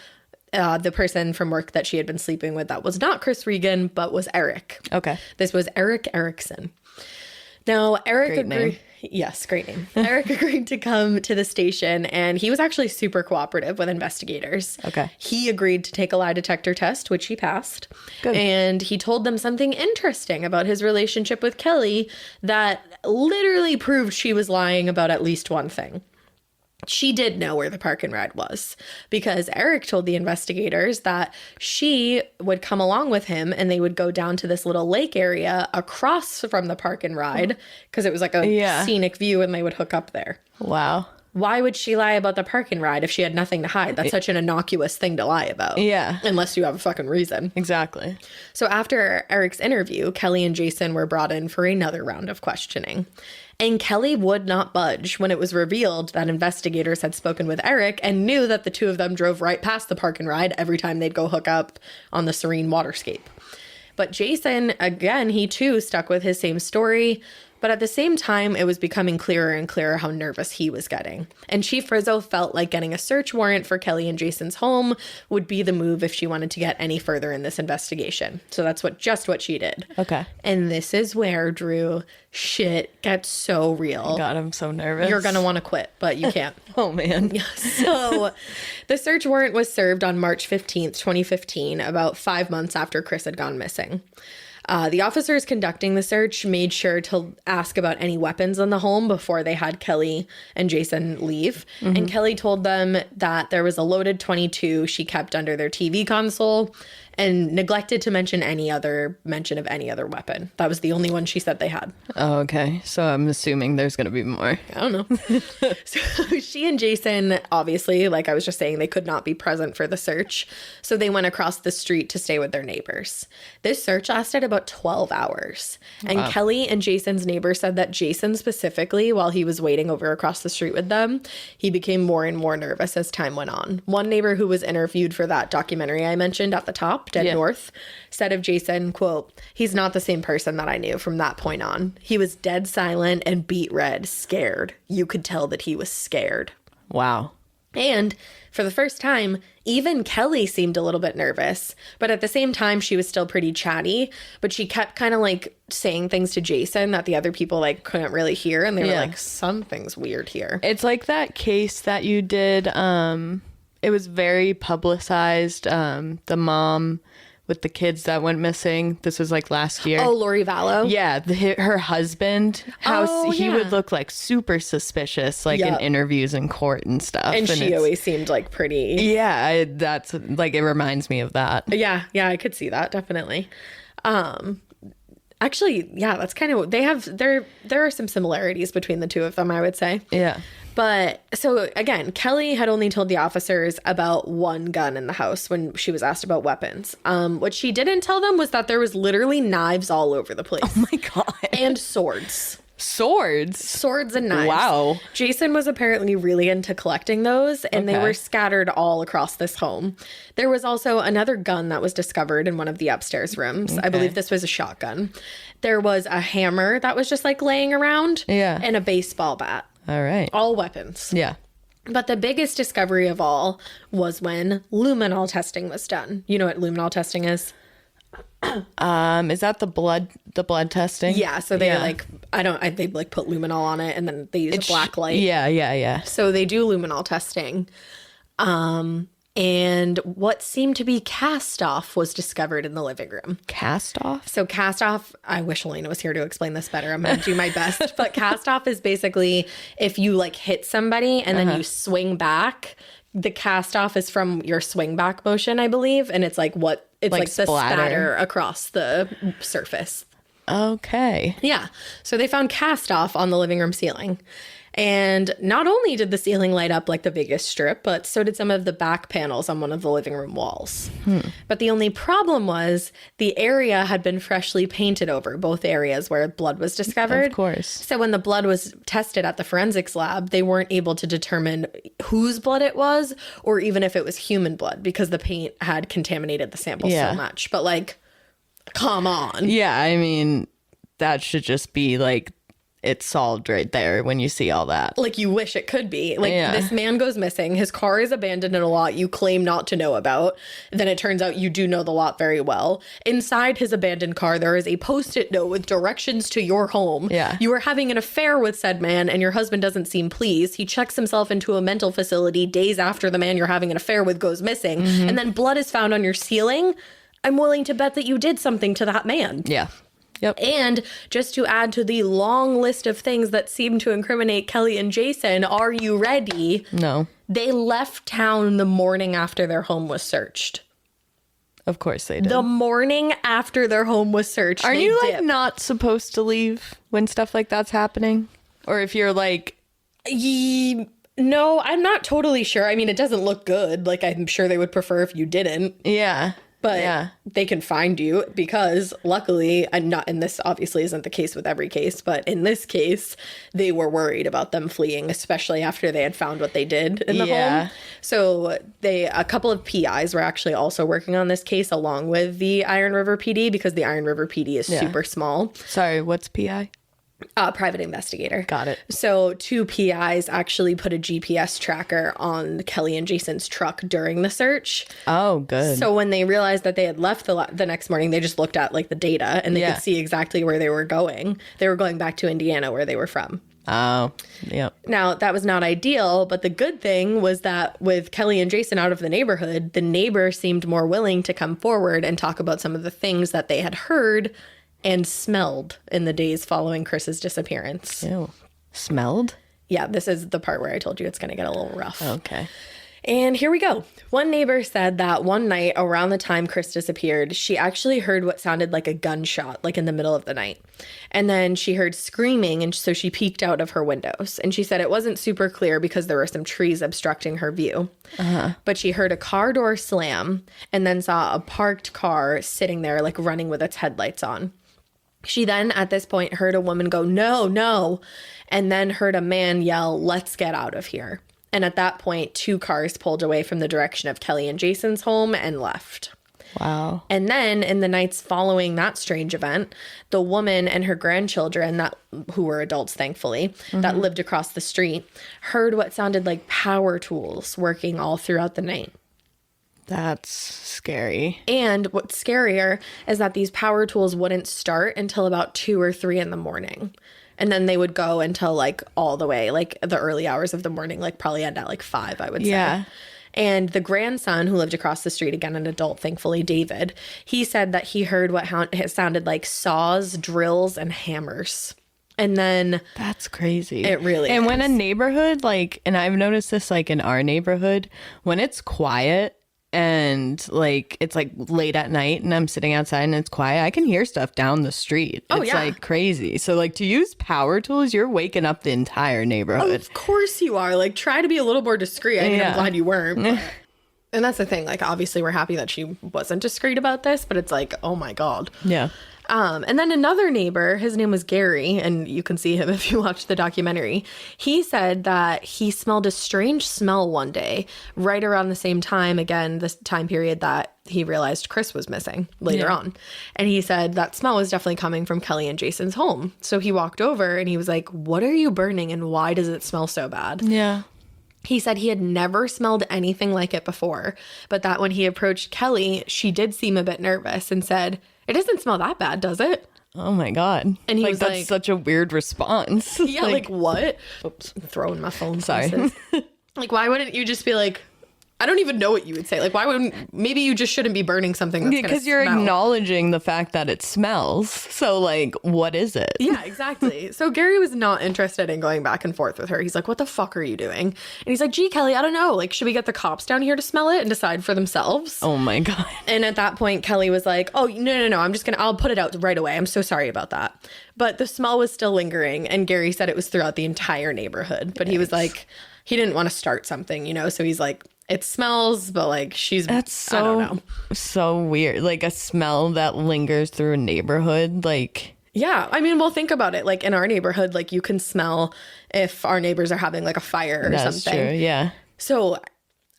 A: the person from work that she had been sleeping with that was not Chris Regan, but was Eric.
B: Okay.
A: This was Eric Erickson. Now, Eric agreed. Yes, great name. Eric agreed to come to the station, and he was actually super cooperative with investigators.
B: Okay.
A: He agreed to take a lie detector test, which he passed.
B: Good.
A: And he told them something interesting about his relationship with Kelly that literally proved she was lying about at least one thing. She did know where the park and ride was because Eric told the investigators that she would come along with him and they would go down to this little lake area across from the park and ride because it was like a scenic view and they would hook up there.
B: Wow.
A: Why would she lie about the park and ride if she had nothing to hide? That's such an innocuous thing to lie about.
B: Yeah.
A: Unless you have a fucking reason.
B: Exactly.
A: So after Eric's interview, Kelly and Jason were brought in for another round of questioning. And Kelly would not budge when it was revealed that investigators had spoken with Eric and knew that the two of them drove right past the park and ride every time they'd go hook up on the serene waterscape. But Jason, again, he too stuck with his same story. But at the same time, it was becoming clearer and clearer how nervous he was getting. And Chief Rizzo felt like getting a search warrant for Kelly and Jason's home would be the move if she wanted to get any further in this investigation. So that's just what she did.
B: Okay.
A: And this is where, Drew, shit gets so real.
B: God, I'm so nervous.
A: You're going to want to quit, but you can't.
B: Oh, man.
A: So the search warrant was served on March 15th, 2015, about 5 months after Chris had gone missing. The officers conducting the search made sure to ask about any weapons in the home before they had Kelly and Jason leave. Mm-hmm. And Kelly told them that there was a loaded .22 she kept under their TV console and neglected to mention any other weapon. That was the only one she said they had.
B: Oh, okay. So I'm assuming there's going to be more.
A: I don't know. So she and Jason, obviously, like I was just saying, they could not be present for the search. So they went across the street to stay with their neighbors. This search lasted about 12 hours. And
B: Wow.
A: Kelly and Jason's neighbor said that Jason specifically, while he was waiting over across the street with them, he became more and more nervous as time went on. One neighbor who was interviewed for that documentary I mentioned at the top, Dead North, said of Jason, quote, "He's not the same person that I knew from that point on. He was dead silent and beet red, scared. You could tell that he was scared."
B: Wow.
A: And for the first time, even Kelly seemed a little bit nervous, but at the same time, she was still pretty chatty, but she kept kind of like saying things to Jason that the other people like couldn't really hear. And they were like, something's weird here.
B: It's like that case that you did. It was very publicized. The mom with the kids that went missing. This was like last year.
A: Oh, Lori Vallow?
B: Yeah, her husband, he would look like super suspicious, like in interviews in court and stuff.
A: And she always seemed like pretty.
B: Yeah, that's like, it reminds me of that.
A: Yeah, I could see that, definitely. Actually, yeah, that's kind of, there are some similarities between the two of them, I would say.
B: Yeah.
A: But so again, Kelly had only told the officers about one gun in the house when she was asked about weapons. What she didn't tell them was that there was literally knives all over the place.
B: Oh my God.
A: And swords.
B: Swords
A: and knives.
B: Wow.
A: Jason was apparently really into collecting those, and they were scattered all across this home. There was also another gun that was discovered in one of the upstairs rooms. I believe this was a shotgun. There was a hammer that was just like laying around.
B: Yeah.
A: And a baseball bat.
B: All right.
A: All weapons.
B: Yeah.
A: But the biggest discovery of all was when luminol testing was done. You know what luminol testing is?
B: Is that the blood testing?
A: Yeah, so they they like put luminol on it and then they use a black light.
B: Yeah.
A: So they do luminol testing. And what seemed to be cast off was discovered in the living room.
B: Cast off?
A: So cast off, I wish Elena was here to explain this better. I'm going to do my best. But cast off is basically if you like hit somebody and then you swing back, the cast off is from your swing back motion, I believe. And it's like the spatter across the surface.
B: Okay.
A: Yeah. So they found cast off on the living room ceiling. And not only did the ceiling light up like the biggest strip, but so did some of the back panels on one of the living room walls. But the only problem was the area had been freshly painted over, both areas where blood was discovered.
B: Of course.
A: So when the blood was tested at the forensics lab, they weren't able to determine whose blood it was or even if it was human blood because the paint had contaminated the sample so much. But like, come on.
B: Yeah, I mean, that should just be like, it's solved right there when you see all that.
A: Like, you wish it could be. Like, this man goes missing. His car is abandoned in a lot you claim not to know about. Then it turns out you do know the lot very well. Inside his abandoned car, there is a Post-it note with directions to your home.
B: Yeah.
A: You are having an affair with said man, and your husband doesn't seem pleased. He checks himself into a mental facility days after the man you're having an affair with goes missing. And then blood is found on your ceiling. I'm willing to bet that you did something to that man.
B: Yeah. Yep.
A: And just to add to the long list of things that seem to incriminate Kelly and Jason, are you ready?
B: No.
A: They left town the morning after their home was searched.
B: Of course they did.
A: The morning after their home was searched.
B: Are you like not supposed to leave when stuff like that's happening? Or if you're like...
A: No, I'm not totally sure. I mean, it doesn't look good. Like, I'm sure they would prefer if you didn't.
B: Yeah.
A: But they can find you because luckily, and this obviously isn't the case with every case, but in this case, they were worried about them fleeing, especially after they had found what they did in the home. So a couple of PIs were actually also working on this case along with the Iron River PD because the Iron River PD is super small.
B: Sorry, what's PI?
A: Private investigator.
B: Got it.
A: So 2 PIs actually put a GPS tracker on Kelly and Jason's truck during the search.
B: Oh, good.
A: So when they realized that they had left the next morning, they just looked at like the data and they could see exactly where they were going. They were going back to Indiana, where they were from.
B: Oh, yep.
A: Now, that was not ideal, but the good thing was that with Kelly and Jason out of the neighborhood, the neighbor seemed more willing to come forward and talk about some of the things that they had heard and smelled in the days following Chris's disappearance.
B: Ew. Smelled?
A: Yeah, this is the part where I told you it's going to get a little rough.
B: Okay.
A: And here we go. One neighbor said that one night around the time Chris disappeared, she actually heard what sounded like a gunshot, like in the middle of the night. And then she heard screaming, and so she peeked out of her windows. And she said it wasn't super clear because there were some trees obstructing her view. But she heard a car door slam and then saw a parked car sitting there, like running with its headlights on. She then, at this point, heard a woman go, "No, no," and then heard a man yell, "Let's get out of here." And at that point, 2 cars pulled away from the direction of Kelly and Jason's home and left.
B: Wow.
A: And then in the nights following that strange event, the woman and her grandchildren, who were adults, thankfully, that lived across the street, heard what sounded like power tools working all throughout the night.
B: That's scary.
A: And what's scarier is that these power tools wouldn't start until about 2 or 3 in the morning. And then they would go until like all the way, like the early hours of the morning, like probably end at like 5, I would say.
B: Yeah.
A: And the grandson who lived across the street, again, an adult, thankfully, David, he said that he heard what sounded like saws, drills, and hammers. And then
B: that's crazy.
A: It really
B: and
A: is.
B: When a neighborhood, like, and I've noticed this, like in our neighborhood, when it's quiet and like it's like late at night and I'm sitting outside and it's quiet, I can hear stuff down the street. It's like crazy. So like to use power tools, you're waking up the entire neighborhood.
A: Oh, of course you are. Like, try to be a little more discreet. I mean, I'm glad you weren't. But... And that's the thing. Like, obviously we're happy that she wasn't discreet about this, but it's like, oh my God.
B: Yeah.
A: And then another neighbor, his name was Gary, and you can see him if you watch the documentary. He said that he smelled a strange smell one day, right around the same time, again, this time period that he realized Chris was missing later on. And he said that smell was definitely coming from Kelly and Jason's home. So he walked over and he was like, "What are you burning and why does it smell so bad?"
B: Yeah.
A: He said he had never smelled anything like it before, but that when he approached Kelly, she did seem a bit nervous and said, "It doesn't smell that bad, does it?"
B: Oh my God.
A: And he
B: like,
A: was
B: that's
A: like,
B: such a weird response.
A: Yeah, like what? Oops, I'm throwing my phone.
B: Sorry.
A: Like, why wouldn't you just be like, I don't even know what you would say. Like, why wouldn't, maybe you just shouldn't be burning something that's
B: because you're acknowledging the fact that it smells. So like, what is it?
A: Yeah, exactly. So Gary was not interested in going back and forth with her. He's like, "What the fuck are you doing?" And he's like, "Gee, Kelly, I don't know. Like, should we get the cops down here to smell it and decide for themselves?"
B: Oh my God.
A: And at that point, Kelly was like, "Oh, no. I'll put it out right away. I'm so sorry about that." But the smell was still lingering. And Gary said it was throughout the entire neighborhood. But he was like, he didn't want to start something, So he's like, it smells, but like that's so, I don't know.
B: So weird. Like a smell that lingers through a neighborhood. Like,
A: yeah, I mean, well, think about it. Like in our neighborhood, like you can smell if our neighbors are having like a fire or
B: that's
A: something.
B: True, yeah.
A: So,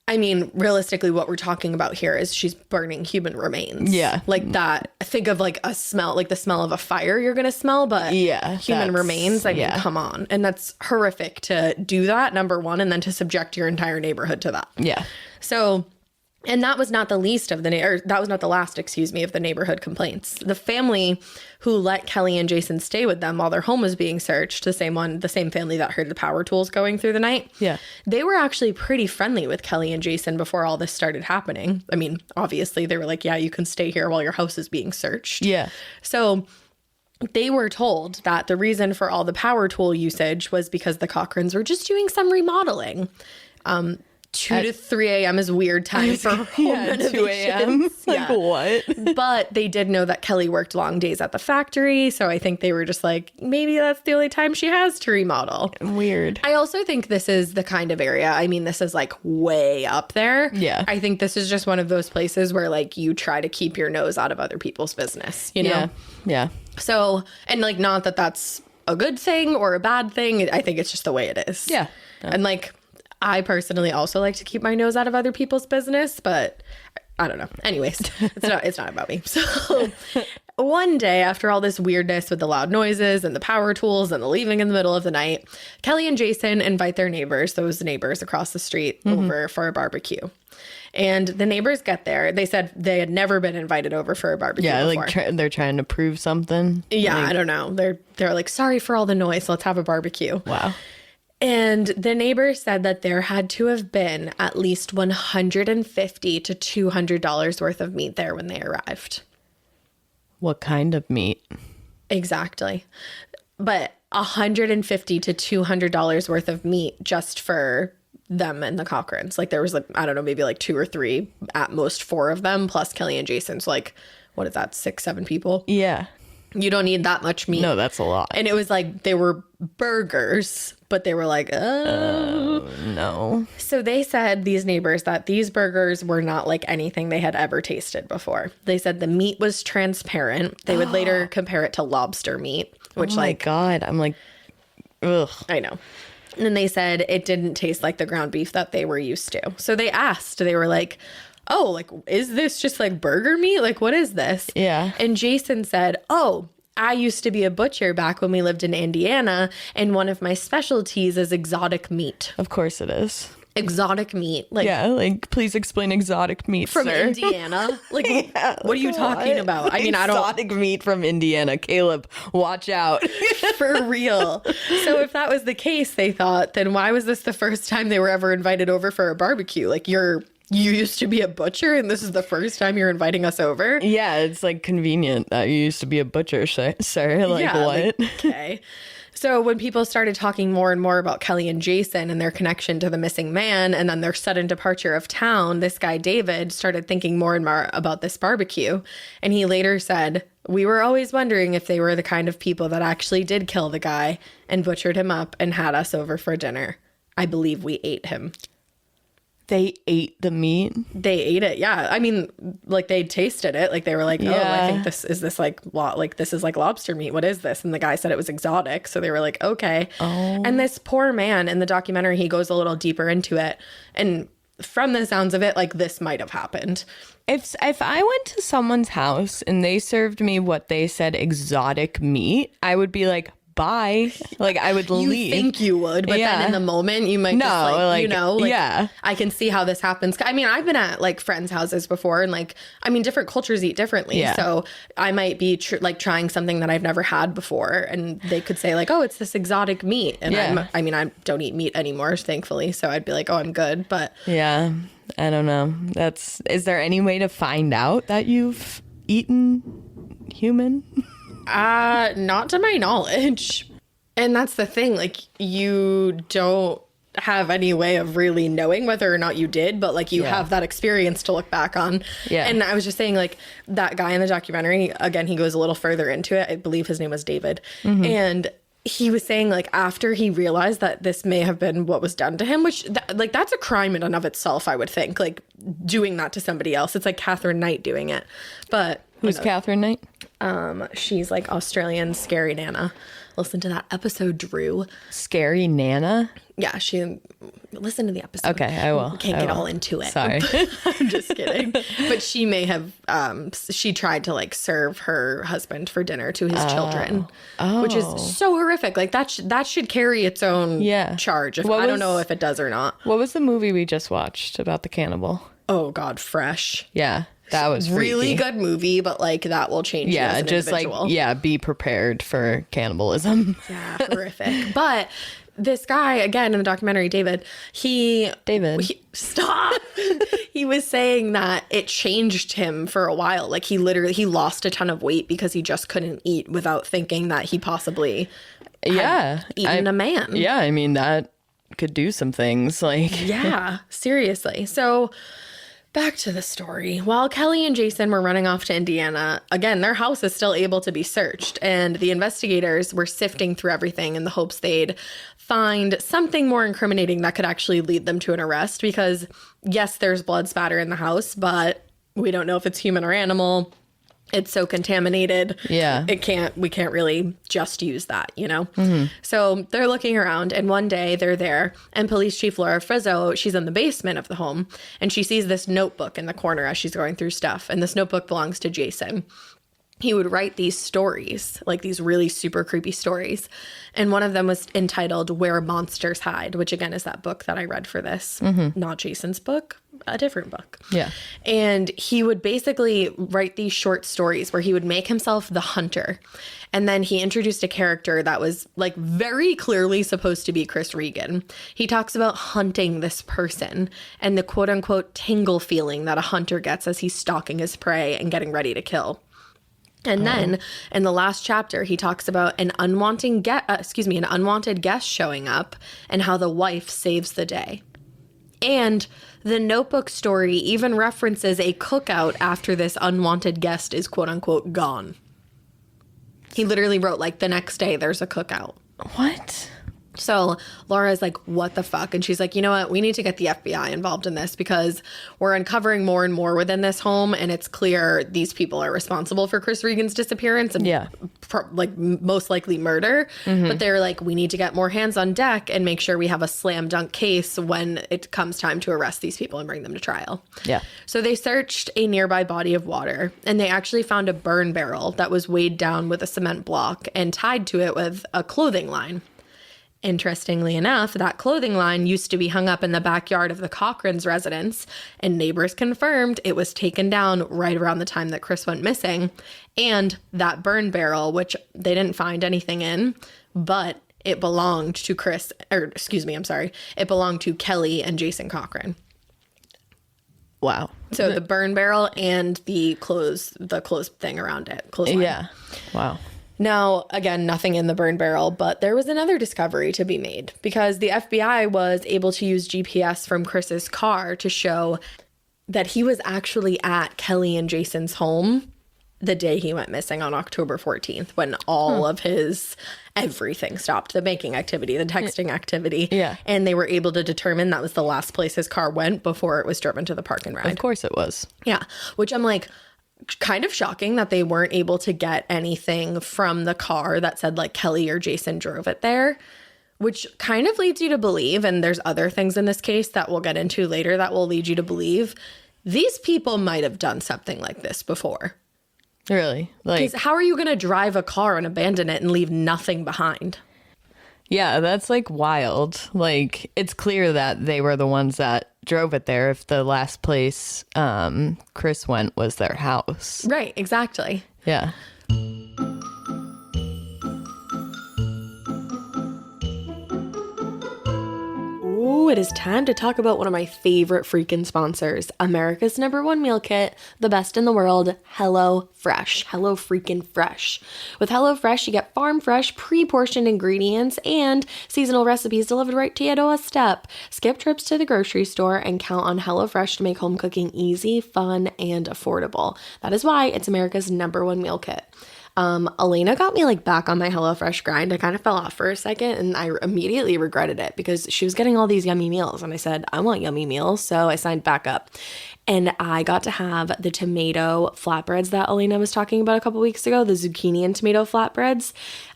A: I mean, realistically, what we're talking about here is she's burning human remains.
B: Yeah.
A: Like that. Think of like a smell, like the smell of a fire you're going to smell, but human remains. I mean, come on. And that's horrific to do that, number one, and then to subject your entire neighborhood to that.
B: Yeah.
A: So, and that was not the least of that was not the last, of the neighborhood complaints. The family who let Kelly and Jason stay with them while their home was being searched, the same family that heard the power tools going through the night.
B: Yeah.
A: They were actually pretty friendly with Kelly and Jason before all this started happening. I mean, obviously they were like, "Yeah, you can stay here while your house is being searched."
B: Yeah.
A: So they were told that the reason for all the power tool usage was because the Cochrans were just doing some remodeling. 2 to 3 a.m. is a weird time for home renovations.
B: 2 a.m. Like what?
A: But they did know that Kelly worked long days at the factory, so I think they were just like, maybe that's the only time she has to remodel.
B: Weird.
A: I also think this is the kind of area, I mean, this is like way up there.
B: Yeah.
A: I think this is just one of those places where like you try to keep your nose out of other people's business,
B: Yeah. Yeah.
A: So, and like, not that that's a good thing or a bad thing. I think it's just the way it is.
B: Yeah.
A: And like, I personally also like to keep my nose out of other people's business, but I don't know. Anyways, it's not about me. So one day, after all this weirdness with the loud noises and the power tools and the leaving in the middle of the night, Kelly and Jason invite their neighbors, those neighbors across the street, over for a barbecue. And the neighbors get there. They said they had never been invited over for a barbecue before.
B: Like they're trying to prove something.
A: Yeah,
B: like,
A: I don't know. They're like, sorry for all the noise. Let's have a barbecue.
B: Wow.
A: And the neighbors said that there had to have been at least $150 to $200 worth of meat there when they arrived.
B: What kind of meat?
A: Exactly. But $150 to $200 worth of meat just for them and the Cochrans. Like there was like, I don't know, maybe like 2 or 3, at most 4 of them, plus Kelly and Jason. So like, what is that, 6, 7 people?
B: Yeah.
A: You don't need that much meat.
B: No, that's a lot.
A: And it was like, they were burgers, but they were like, oh.
B: No.
A: So they said, these neighbors, that these burgers were not like anything they had ever tasted before. They said the meat was transparent. They would later compare it to lobster meat, which
B: oh my God. I'm like, ugh.
A: I know. And they said it didn't taste like the ground beef that they were used to. So they asked, they were like, oh, like, is this just like burger meat? Like, what is this?
B: Yeah.
A: And Jason said, oh, I used to be a butcher back when we lived in Indiana, and one of my specialties is exotic meat.
B: Of course it is.
A: Exotic meat. Like,
B: yeah, like, please explain exotic meat,
A: from
B: sir.
A: Indiana? Like,
B: Yeah,
A: what are you talking about? I mean, I don't...
B: Exotic meat from Indiana. Caleb, watch out.
A: For real. So if that was the case, they thought, then why was this the first time they were ever invited over for a barbecue? Like, you used to be a butcher and this is the first time you're inviting us over?
B: Yeah, it's like convenient that you used to be a butcher, sir. Like,
A: yeah,
B: what?
A: like, okay. So when people started talking more and more about Kelly and Jason and their connection to the missing man and then their sudden departure of town, this guy David started thinking more and more about this barbecue. And he later said, we were always wondering if they were the kind of people that actually did kill the guy and butchered him up and had us over for dinner. I believe we ate him.
B: They ate the meat?
A: They ate it, yeah. I mean, like, they tasted it. Like, they were like, oh, I think this is like lobster meat. What is this? And the guy said it was exotic. So they were like, okay.
B: Oh.
A: And this poor man in the documentary, he goes a little deeper into it. And from the sounds of it, like, this might have happened.
B: If I went to someone's house and they served me what they said exotic meat, I would be like, bye. Like, I would leave.
A: You think you would, but then in the moment you might just like, you know, like,
B: yeah.
A: I can see how this happens. I mean, I've been at like friends' houses before, and like, I mean, different cultures eat differently.
B: Yeah.
A: So I might be like trying something that I've never had before, and they could say like, oh, it's this exotic meat. And I mean, I don't eat meat anymore, thankfully. So I'd be like, oh, I'm good. But
B: yeah, I don't know. Is there any way to find out that you've eaten human?
A: Not to my knowledge. And that's the thing, like, you don't have any way of really knowing whether or not you did, but like, you have that experience to look back on. Yeah. And I was just saying, like, that guy in the documentary, again, he goes a little further into it. I believe his name was David. Mm-hmm. And he was saying, like, after he realized that this may have been what was done to him, which like, that's a crime in and of itself, I would think, like, doing that to somebody else. It's like Catherine Knight doing it. But
B: who's Catherine Knight?
A: She's like Australian Scary Nana. Listen to that episode, Drew.
B: Scary Nana?
A: Yeah, listen to the episode.
B: Okay, I will.
A: Can't get all into it.
B: Sorry.
A: I'm just kidding. But she may have, she tried to like serve her husband for dinner to his children, which is so horrific. Like, that should carry its own charge. I don't know if it does or not.
B: What was the movie we just watched about the cannibal?
A: Oh God, Fresh.
B: Yeah. That was freaky.
A: Really good movie, but like, that will change you as an
B: just
A: individual.
B: Like, be prepared for cannibalism.
A: Yeah, horrific. But this guy, again, in the documentary, David, stop. He was saying that it changed him for a while. Like, he lost a ton of weight because he just couldn't eat without thinking that he possibly had eaten a man.
B: Yeah, I mean, that could do some things. Like,
A: yeah, seriously. So back to the story. While Kelly and Jason were running off to Indiana, again, their house is still able to be searched, and the investigators were sifting through everything in the hopes they'd find something more incriminating that could actually lead them to an arrest, because yes, there's blood spatter in the house, but we don't know if it's human or animal. It's so contaminated.
B: Yeah.
A: We can't really just use that, you know? Mm-hmm. So they're looking around, and one day they're there, and Police Chief Laura Frizzo, she's in the basement of the home, and she sees this notebook in the corner as she's going through stuff. And this notebook belongs to Jason. he would write these stories, like these really super creepy stories. And one of them was entitled Where Monsters Hide, which again is that book that I read for this. Not Jason's book, a different book.
B: Yeah.
A: And he would basically write these short stories where he would make himself the hunter. And then he introduced a character that was like very clearly supposed to be Chris Regan. He talks about hunting this person and the quote unquote tingle feeling that a hunter gets as he's stalking his prey and getting ready to kill. And then in the last chapter, he talks about an unwanted guest showing up and how the wife saves the day. And the Notebook story even references a cookout after this unwanted guest is quote unquote gone. He literally wrote like the next day there's a cookout.
B: What?
A: So Laura's like, what the fuck? And she's like, you know what? We need to get the FBI involved in this because we're uncovering more and more within this home. And it's clear these people are responsible for Chris Regan's disappearance and most likely murder. But they're like, we need to get more hands on deck and make sure we have a slam dunk case when it comes time to arrest these people and bring them to trial.
B: Yeah.
A: So they searched a nearby body of water and they actually found a burn barrel that was weighed down with a cement block and tied to it with a clothing line. Interestingly enough, that clothing line used to be hung up in the backyard of the Cochran's residence, and neighbors confirmed it was taken down right around the time that Chris went missing. And that burn barrel, which they didn't find anything in, but it belonged to it belonged to Kelly and Jason Cochran.
B: Wow.
A: So the burn barrel and the clothes thing around it. Clothesline.
B: Yeah. Wow.
A: Now, again, nothing in the burn barrel, but there was another discovery to be made because the FBI was able to use GPS from Chris's car to show that he was actually at Kelly and Jason's home the day he went missing on October 14th when all of his everything stopped, the banking activity, the texting activity.
B: Yeah.
A: And they were able to determine that was the last place his car went before it was driven to the park and ride.
B: Of course it was.
A: Yeah. Which I'm like, kind of shocking that they weren't able to get anything from the car that said like Kelly or Jason drove it there, which kind of leads you to believe, and there's other things in this case that we'll get into later that will lead you to believe these people might have done something like this before.
B: Really? Like,
A: Because how are you going to drive a car and abandon it and leave nothing behind?
B: yeah, that's like wild. Like, it's clear that they were the ones that drove it there if the last place Chris went was their house.
A: Right, exactly.
B: Yeah.
A: Ooh, it is time to talk about one of my favorite freaking sponsors, America's #1 meal kit, the best in the world, Hello Fresh. Hello freaking Fresh. With Hello Fresh, you get farm fresh, pre-portioned ingredients and seasonal recipes delivered right to your doorstep. Skip trips to the grocery store and count on Hello Fresh to make home cooking easy, fun, and affordable. That is why it's America's #1 meal kit. Elena got me like back on my HelloFresh grind. I kind of fell off for a second and I immediately regretted it because she was getting all these yummy meals and I said, I want yummy meals. So I signed back up and I got to have the tomato flatbreads that Elena was talking about a couple weeks ago, the zucchini and tomato flatbreads.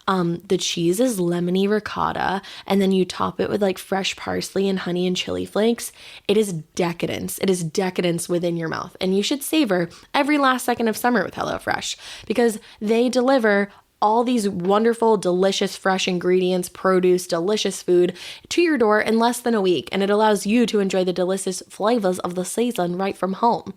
A: The cheese is lemony ricotta, and then you top it with like fresh parsley and honey and chili flakes. It is decadence. It is decadence within your mouth. And you should savor every last second of summer with HelloFresh because they deliver all these wonderful, delicious, fresh ingredients, produce, delicious food to your door in less than a week. And it allows you to enjoy the delicious flavors of the season right from home.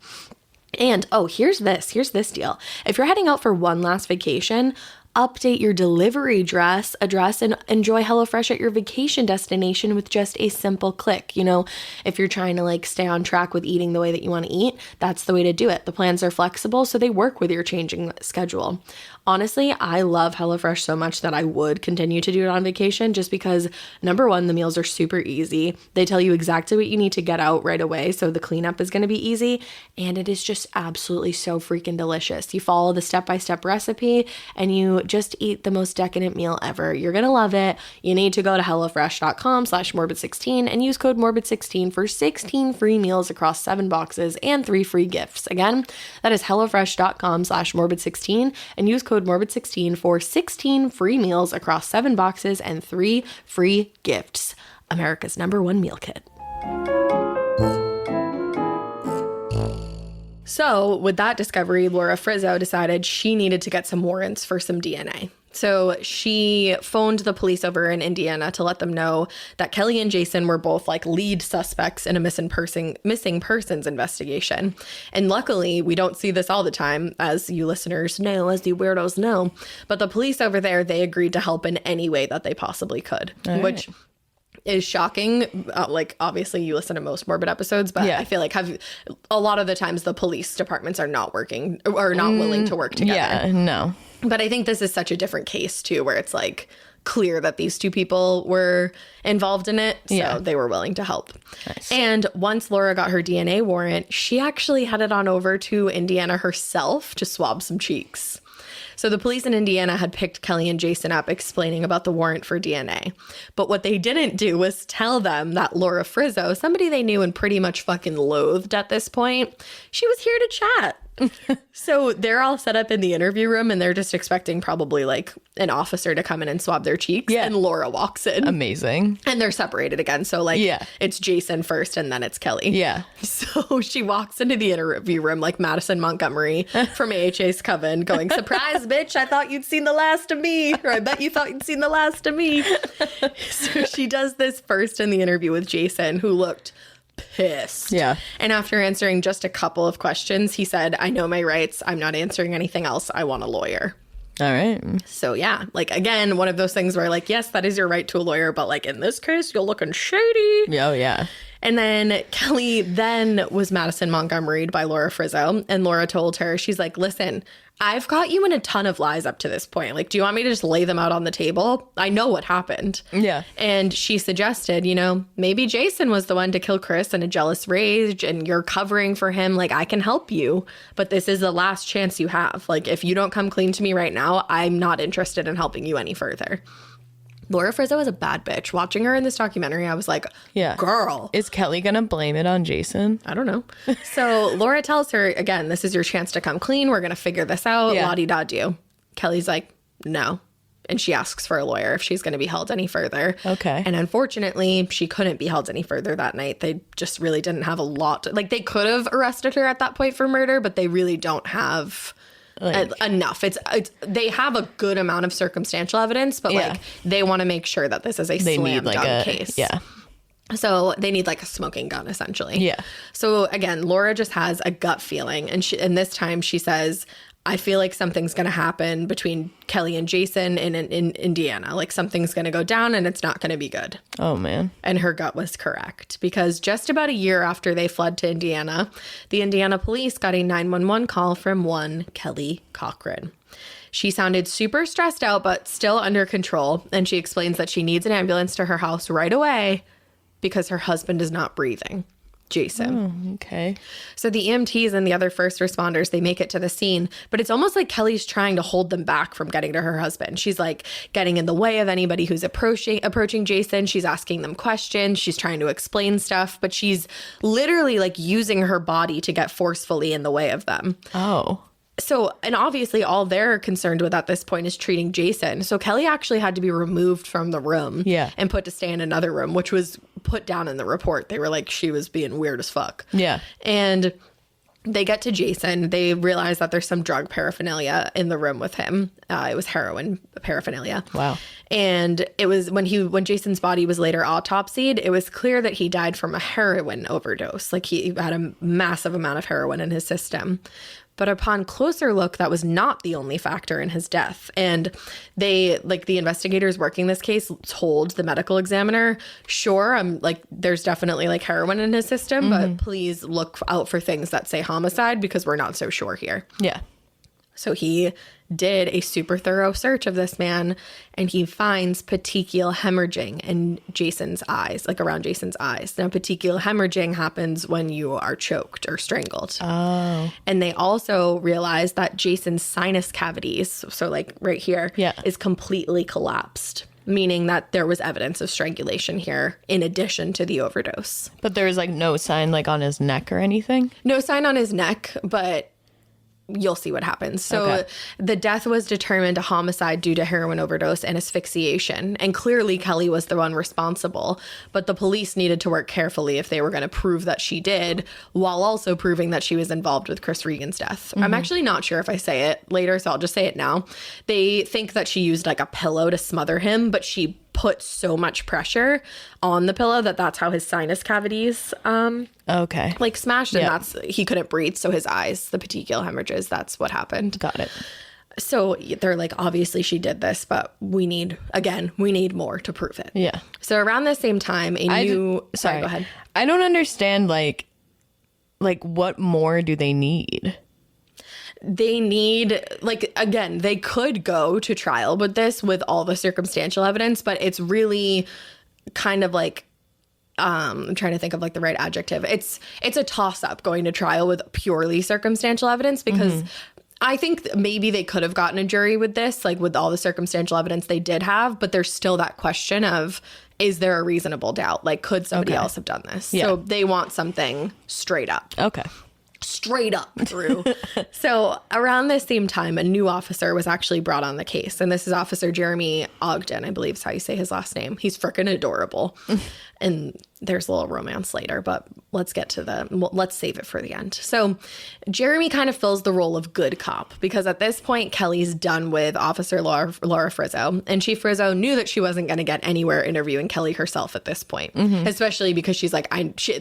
A: And here's this deal. If you're heading out for one last vacation, update your delivery address and enjoy HelloFresh at your vacation destination with just a simple click. You know, if you're trying to like stay on track with eating the way that you want to eat, that's the way to do it. The plans are flexible, so they work with your changing schedule. Honestly, I love HelloFresh so much that I would continue to do it on vacation just because, number one, the meals are super easy. They tell you exactly what you need to get out right away, so the cleanup is going to be easy, and it is just absolutely so freaking delicious. You follow the step-by-step recipe, and you just eat the most decadent meal ever. You're going to love it. You need to go to HelloFresh.com/Morbid16 and use code Morbid16 for 16 free meals across 7 boxes and 3 free gifts. Again, that is HelloFresh.com/Morbid16 and use code Morbid16 for 16 free meals across 7 boxes and 3 free gifts. America's #1 meal kit. So with that discovery, Laura Frizzo decided she needed to get some warrants for some DNA. So she phoned the police over in Indiana to let them know that Kelly and Jason were both like lead suspects in a missing persons investigation. And luckily, we don't see this all the time, as you listeners know, as you weirdos know. But the police over there, they agreed to help in any way that they possibly could, which is shocking. Like, obviously, you listen to most Morbid episodes, but I feel like a lot of the times the police departments are not working or not willing to work together.
B: Yeah, no.
A: But I think this is such a different case, too, where it's like clear that these two people were involved in it. So they were willing to help. Nice. And once Laura got her DNA warrant, she actually headed on over to Indiana herself to swab some cheeks. So the police in Indiana had picked Kelly and Jason up explaining about the warrant for DNA. But what they didn't do was tell them that Laura Frizzo, somebody they knew and pretty much fucking loathed at this point, she was here to chat. So they're all set up in the interview room and they're just expecting probably like an officer to come in and swab their cheeks. Yeah. And Laura walks in.
B: Amazing.
A: And they're separated again. So like it's Jason first and then it's Kelly.
B: Yeah.
A: So she walks into the interview room like Madison Montgomery from AHA's Coven going, "Surprise, bitch. I thought you'd seen the last of me." Or, "I bet you thought you'd seen the last of me." So she does this first in the interview with Jason, who looked pissed.
B: Yeah.
A: And after answering just a couple of questions, he said, "I know my rights. I'm not answering anything else. I want a lawyer."
B: All right.
A: So yeah, like again, one of those things where like, yes, that is your right to a lawyer, but like in this case, you're looking shady.
B: Oh yeah.
A: And then Kelly then was Madison Montgomery'd by Laura Frizzo. And Laura told her, she's like, "Listen, I've got you in a ton of lies up to this point. Like, do you want me to just lay them out on the table? I know what happened."
B: Yeah.
A: And she suggested, maybe Jason was the one to kill Chris in a jealous rage and you're covering for him. Like, I can help you, but this is the last chance you have. Like, if you don't come clean to me right now, I'm not interested in helping you any further. Laura Frizzo is a bad bitch. Watching her in this documentary, I was like, girl.
B: Is Kelly going to blame it on Jason?
A: I don't know. So Laura tells her, again, this is your chance to come clean. We're going to figure this out. La-di-da-do. Kelly's like, no. And she asks for a lawyer if she's going to be held any further.
B: Okay.
A: And unfortunately, she couldn't be held any further that night. They just really didn't have a lot. Like, they could have arrested her at that point for murder, but they really don't have enough. It's they have a good amount of circumstantial evidence, but like they want to make sure that this is a slam dunk case.
B: Yeah.
A: So they need like a smoking gun, essentially.
B: Yeah.
A: So again, Laura just has a gut feeling, and this time she says, "I feel like something's going to happen between Kelly and Jason in Indiana. Like something's going to go down and it's not going to be good."
B: Oh, man.
A: And her gut was correct, because just about a year after they fled to Indiana, the Indiana police got a 911 call from one Kelly Cochran. She sounded super stressed out, but still under control. And she explains that she needs an ambulance to her house right away because her husband is not breathing. Jason.
B: Oh, okay.
A: So the EMTs and the other first responders, they make it to the scene, but it's almost like Kelly's trying to hold them back from getting to her husband. She's like getting in the way of anybody who's approaching Jason. She's asking them questions. She's trying to explain stuff, but she's literally like using her body to get forcefully in the way of them.
B: Oh.
A: So, and obviously all they're concerned with at this point is treating Jason. So Kelly actually had to be removed from the room and put to stay in another room, which was put down in the report. They were like, she was being weird as fuck.
B: Yeah.
A: And they get to Jason. They realize that there's some drug paraphernalia in the room with him. It was heroin paraphernalia.
B: Wow.
A: And it was when Jason's body was later autopsied, it was clear that he died from a heroin overdose. Like he had a massive amount of heroin in his system. But upon closer look, that was not the only factor in his death. And they, like the investigators working this case, told the medical examiner, sure, there's definitely like heroin in his system, but please look out for things that say homicide because we're not so sure here.
B: Yeah.
A: So he did a super thorough search of this man, and he finds petechial hemorrhaging in Jason's eyes, like around Jason's eyes. Now, petechial hemorrhaging happens when you are choked or strangled.
B: Oh.
A: And they also realized that Jason's sinus cavities, so like right here, is completely collapsed, meaning that there was evidence of strangulation here in addition to the overdose.
B: But there was like no sign like on his neck or anything?
A: No sign on his neck, but you'll see what happens. So the death was determined a homicide due to heroin overdose and asphyxiation. And clearly Kelly was the one responsible, but the police needed to work carefully if they were going to prove that she did, while also proving that she was involved with Chris Regan's death. I'm actually not sure if I say it later, so I'll just say it now. They think that she used like a pillow to smother him, but she put so much pressure on the pillow that's how his sinus cavities like smashed, and that's he couldn't breathe, so his eyes, the petechial hemorrhages, that's what happened.
B: Got it.
A: So they're like, obviously she did this, but we need more to prove it.
B: Yeah.
A: So around the same time, sorry, go ahead.
B: I don't understand, like what more do they need?
A: They need, like, again, they could go to trial with this, with all the circumstantial evidence, but it's really kind of like, I'm trying to think of like the right adjective. It's a toss up going to trial with purely circumstantial evidence, because I think maybe they could have gotten a jury with this, like with all the circumstantial evidence they did have, but there's still that question of, is there a reasonable doubt? Like, could somebody else have done this? Yeah. So they want something straight up.
B: Okay.
A: Straight up, Drew. So around this same time, a new officer was actually brought on the case. And this is Officer Jeremy Ogden, I believe is how you say his last name. He's freaking adorable. And there's a little romance later, but let's save it for the end. So Jeremy kind of fills the role of good cop, because at this point, Kelly's done with Officer Laura Frizzo. And Chief Frizzo knew that she wasn't going to get anywhere interviewing Kelly herself at this point, especially because she's like,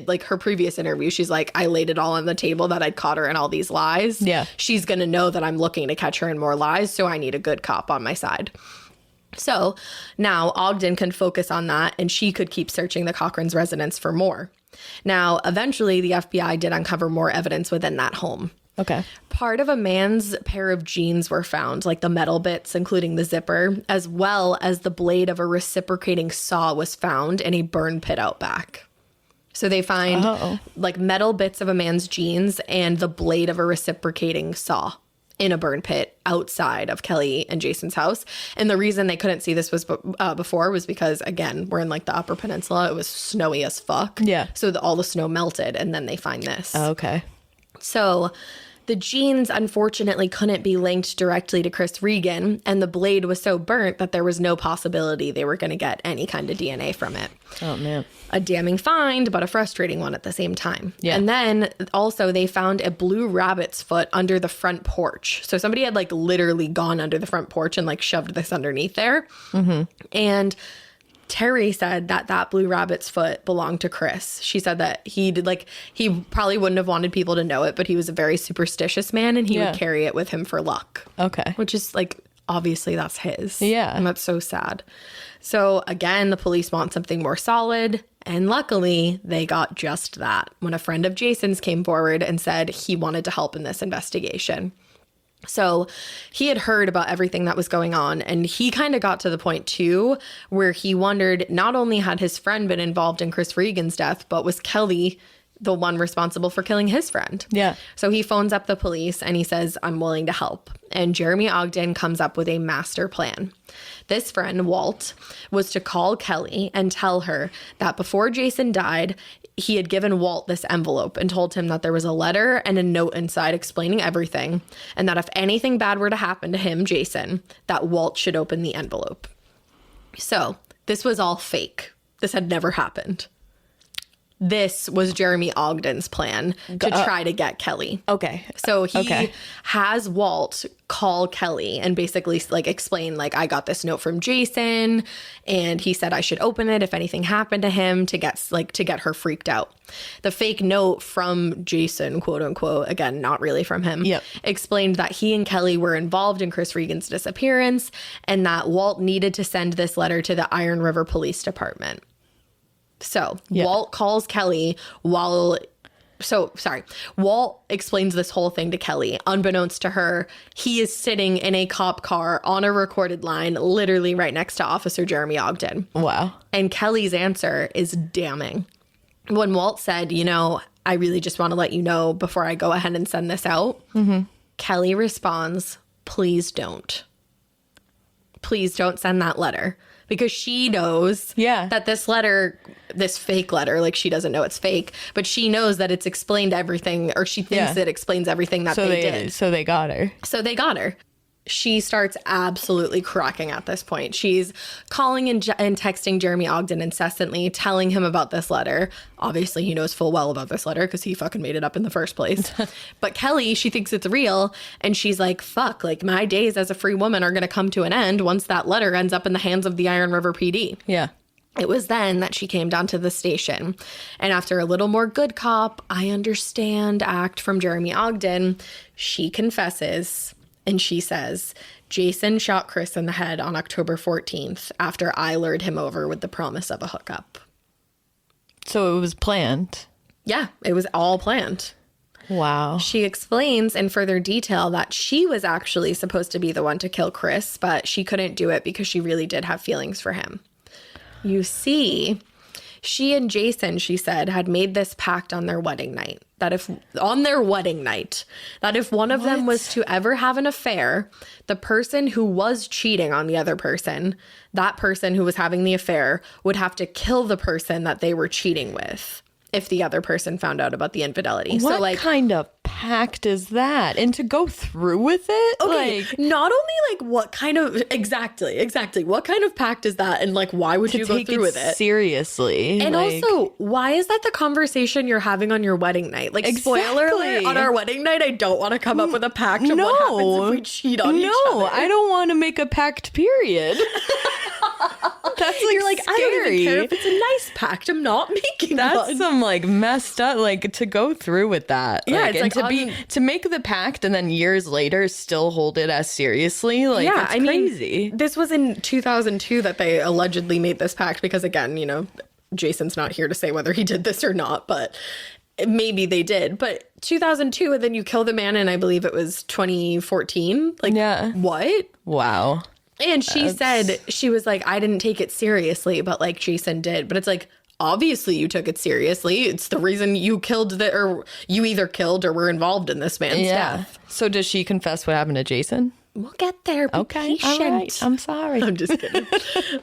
A: like her previous interview, she's like, I laid it all on the table that I'd caught her in all these lies.
B: Yeah.
A: She's going to know that I'm looking to catch her in more lies. So I need a good cop on my side. So now Ogden can focus on that, and she could keep searching the Cochran's residence for more. Now, eventually, the FBI did uncover more evidence within that home.
B: Okay.
A: Part of a man's pair of jeans were found, like the metal bits, including the zipper, as well as the blade of a reciprocating saw was found in a burn pit out back. So they find like metal bits of a man's jeans and the blade of a reciprocating saw in a burn pit outside of Kelly and Jason's house. And the reason they couldn't see this was before was because, again, we're in like the Upper Peninsula. It was snowy as fuck.
B: Yeah.
A: So all the snow melted, and then they find this.
B: Okay.
A: So the jeans, unfortunately, couldn't be linked directly to Chris Regan, and the blade was so burnt that there was no possibility they were going to get any kind of DNA from it.
B: Oh, man.
A: A damning find, but a frustrating one at the same time.
B: Yeah.
A: And then also they found a blue rabbit's foot under the front porch. So somebody had like literally gone under the front porch and like shoved this underneath there. And Terry said that blue rabbit's foot belonged to Chris. She said that he probably wouldn't have wanted people to know it, but he was a very superstitious man, and he would carry it with him for luck.
B: Okay.
A: Which is like, obviously that's his.
B: Yeah.
A: And that's so sad. So again, the police want something more solid, and luckily they got just that when a friend of Jason's came forward and said he wanted to help in this investigation. So he had heard about everything that was going on, and he kind of got to the point too where he wondered, not only had his friend been involved in Chris Regan's death, but was Kelly the one responsible for killing his friend?
B: Yeah.
A: So he phones up the police and he says, I'm willing to help. And Jeremy Ogden comes up with a master plan. This friend, Walt, was to call Kelly and tell her that before Jason died, he had given Walt this envelope and told him that there was a letter and a note inside explaining everything, and that if anything bad were to happen to him, Jason, that Walt should open the envelope. So this was all fake. This had never happened. This was Jeremy Ogden's plan to try to get Kelly.
B: Okay.
A: So he has Walt call Kelly and basically like explain, like, I got this note from Jason, and he said I should open it if anything happened to him, to get her freaked out. The fake note from Jason, quote unquote, again, not really from him, explained that he and Kelly were involved in Chris Regan's disappearance, and that Walt needed to send this letter to the Iron River Police Department. So Walt calls Kelly Walt explains this whole thing to Kelly. Unbeknownst to her, he is sitting in a cop car on a recorded line, literally right next to Officer Jeremy Ogden.
B: Wow.
A: And Kelly's answer is damning. When Walt said, I really just want to let you know before I go ahead and send this out, Kelly responds, please don't. Please don't send that letter. because she knows that this letter, this fake letter, like she doesn't know it's fake, but she knows that it's explained everything, or she thinks it explains everything that they did.
B: So they got her.
A: She starts absolutely cracking at this point. She's calling and texting Jeremy Ogden incessantly, telling him about this letter. Obviously, he knows full well about this letter because he fucking made it up in the first place. But Kelly, she thinks it's real. And she's like, fuck, like my days as a free woman are going to come to an end once that letter ends up in the hands of the Iron River PD.
B: Yeah.
A: It was then that she came down to the station. And after a little more good cop, I understand act from Jeremy Ogden, she confesses. And she says, Jason shot Chris in the head on October 14th after I lured him over with the promise of a hookup.
B: So it was planned.
A: Yeah, it was all planned.
B: Wow.
A: She explains in further detail that she was actually supposed to be the one to kill Chris, but she couldn't do it because she really did have feelings for him. You see, she and Jason, she said, had made this pact on their wedding night. That if one of them was to ever have an affair, the person who was cheating on the other person, that person who was having the affair, would have to kill the person that they were cheating with if the other person found out about the infidelity.
B: What kind of pact is that? And to go through with it?
A: Okay, not only like what kind of exactly what kind of pact is that, and like why would you go through with it
B: seriously?
A: And also, why is that the conversation you're having on your wedding night? Like, spoiler alert, on our wedding night, I don't want to come up with a pact of what happens if we cheat on each other.
B: No, I don't want to make a pact, period. That's like,
A: you're like,
B: scary.
A: I don't even care if it's a nice pact. I'm not making
B: That's
A: one.
B: some like messed up, like to go through with that.
A: Yeah,
B: like,
A: it's
B: and
A: like
B: to make the pact and then years later still hold it as seriously. Like, yeah, it's crazy.
A: This was in 2002 that they allegedly made this pact because, again, you know, Jason's not here to say whether he did this or not, but maybe they did. But 2002, and then you kill the man, and I believe it was 2014. Like, what?
B: Wow.
A: And she said, she was like, I didn't take it seriously, but like Jason did. But it's like, obviously you took it seriously. It's the reason you killed or you either killed or were involved in this man's death.
B: So does she confess what happened to Jason?
A: We'll get there. Be patient.
B: All right. I'm sorry.
A: I'm just kidding.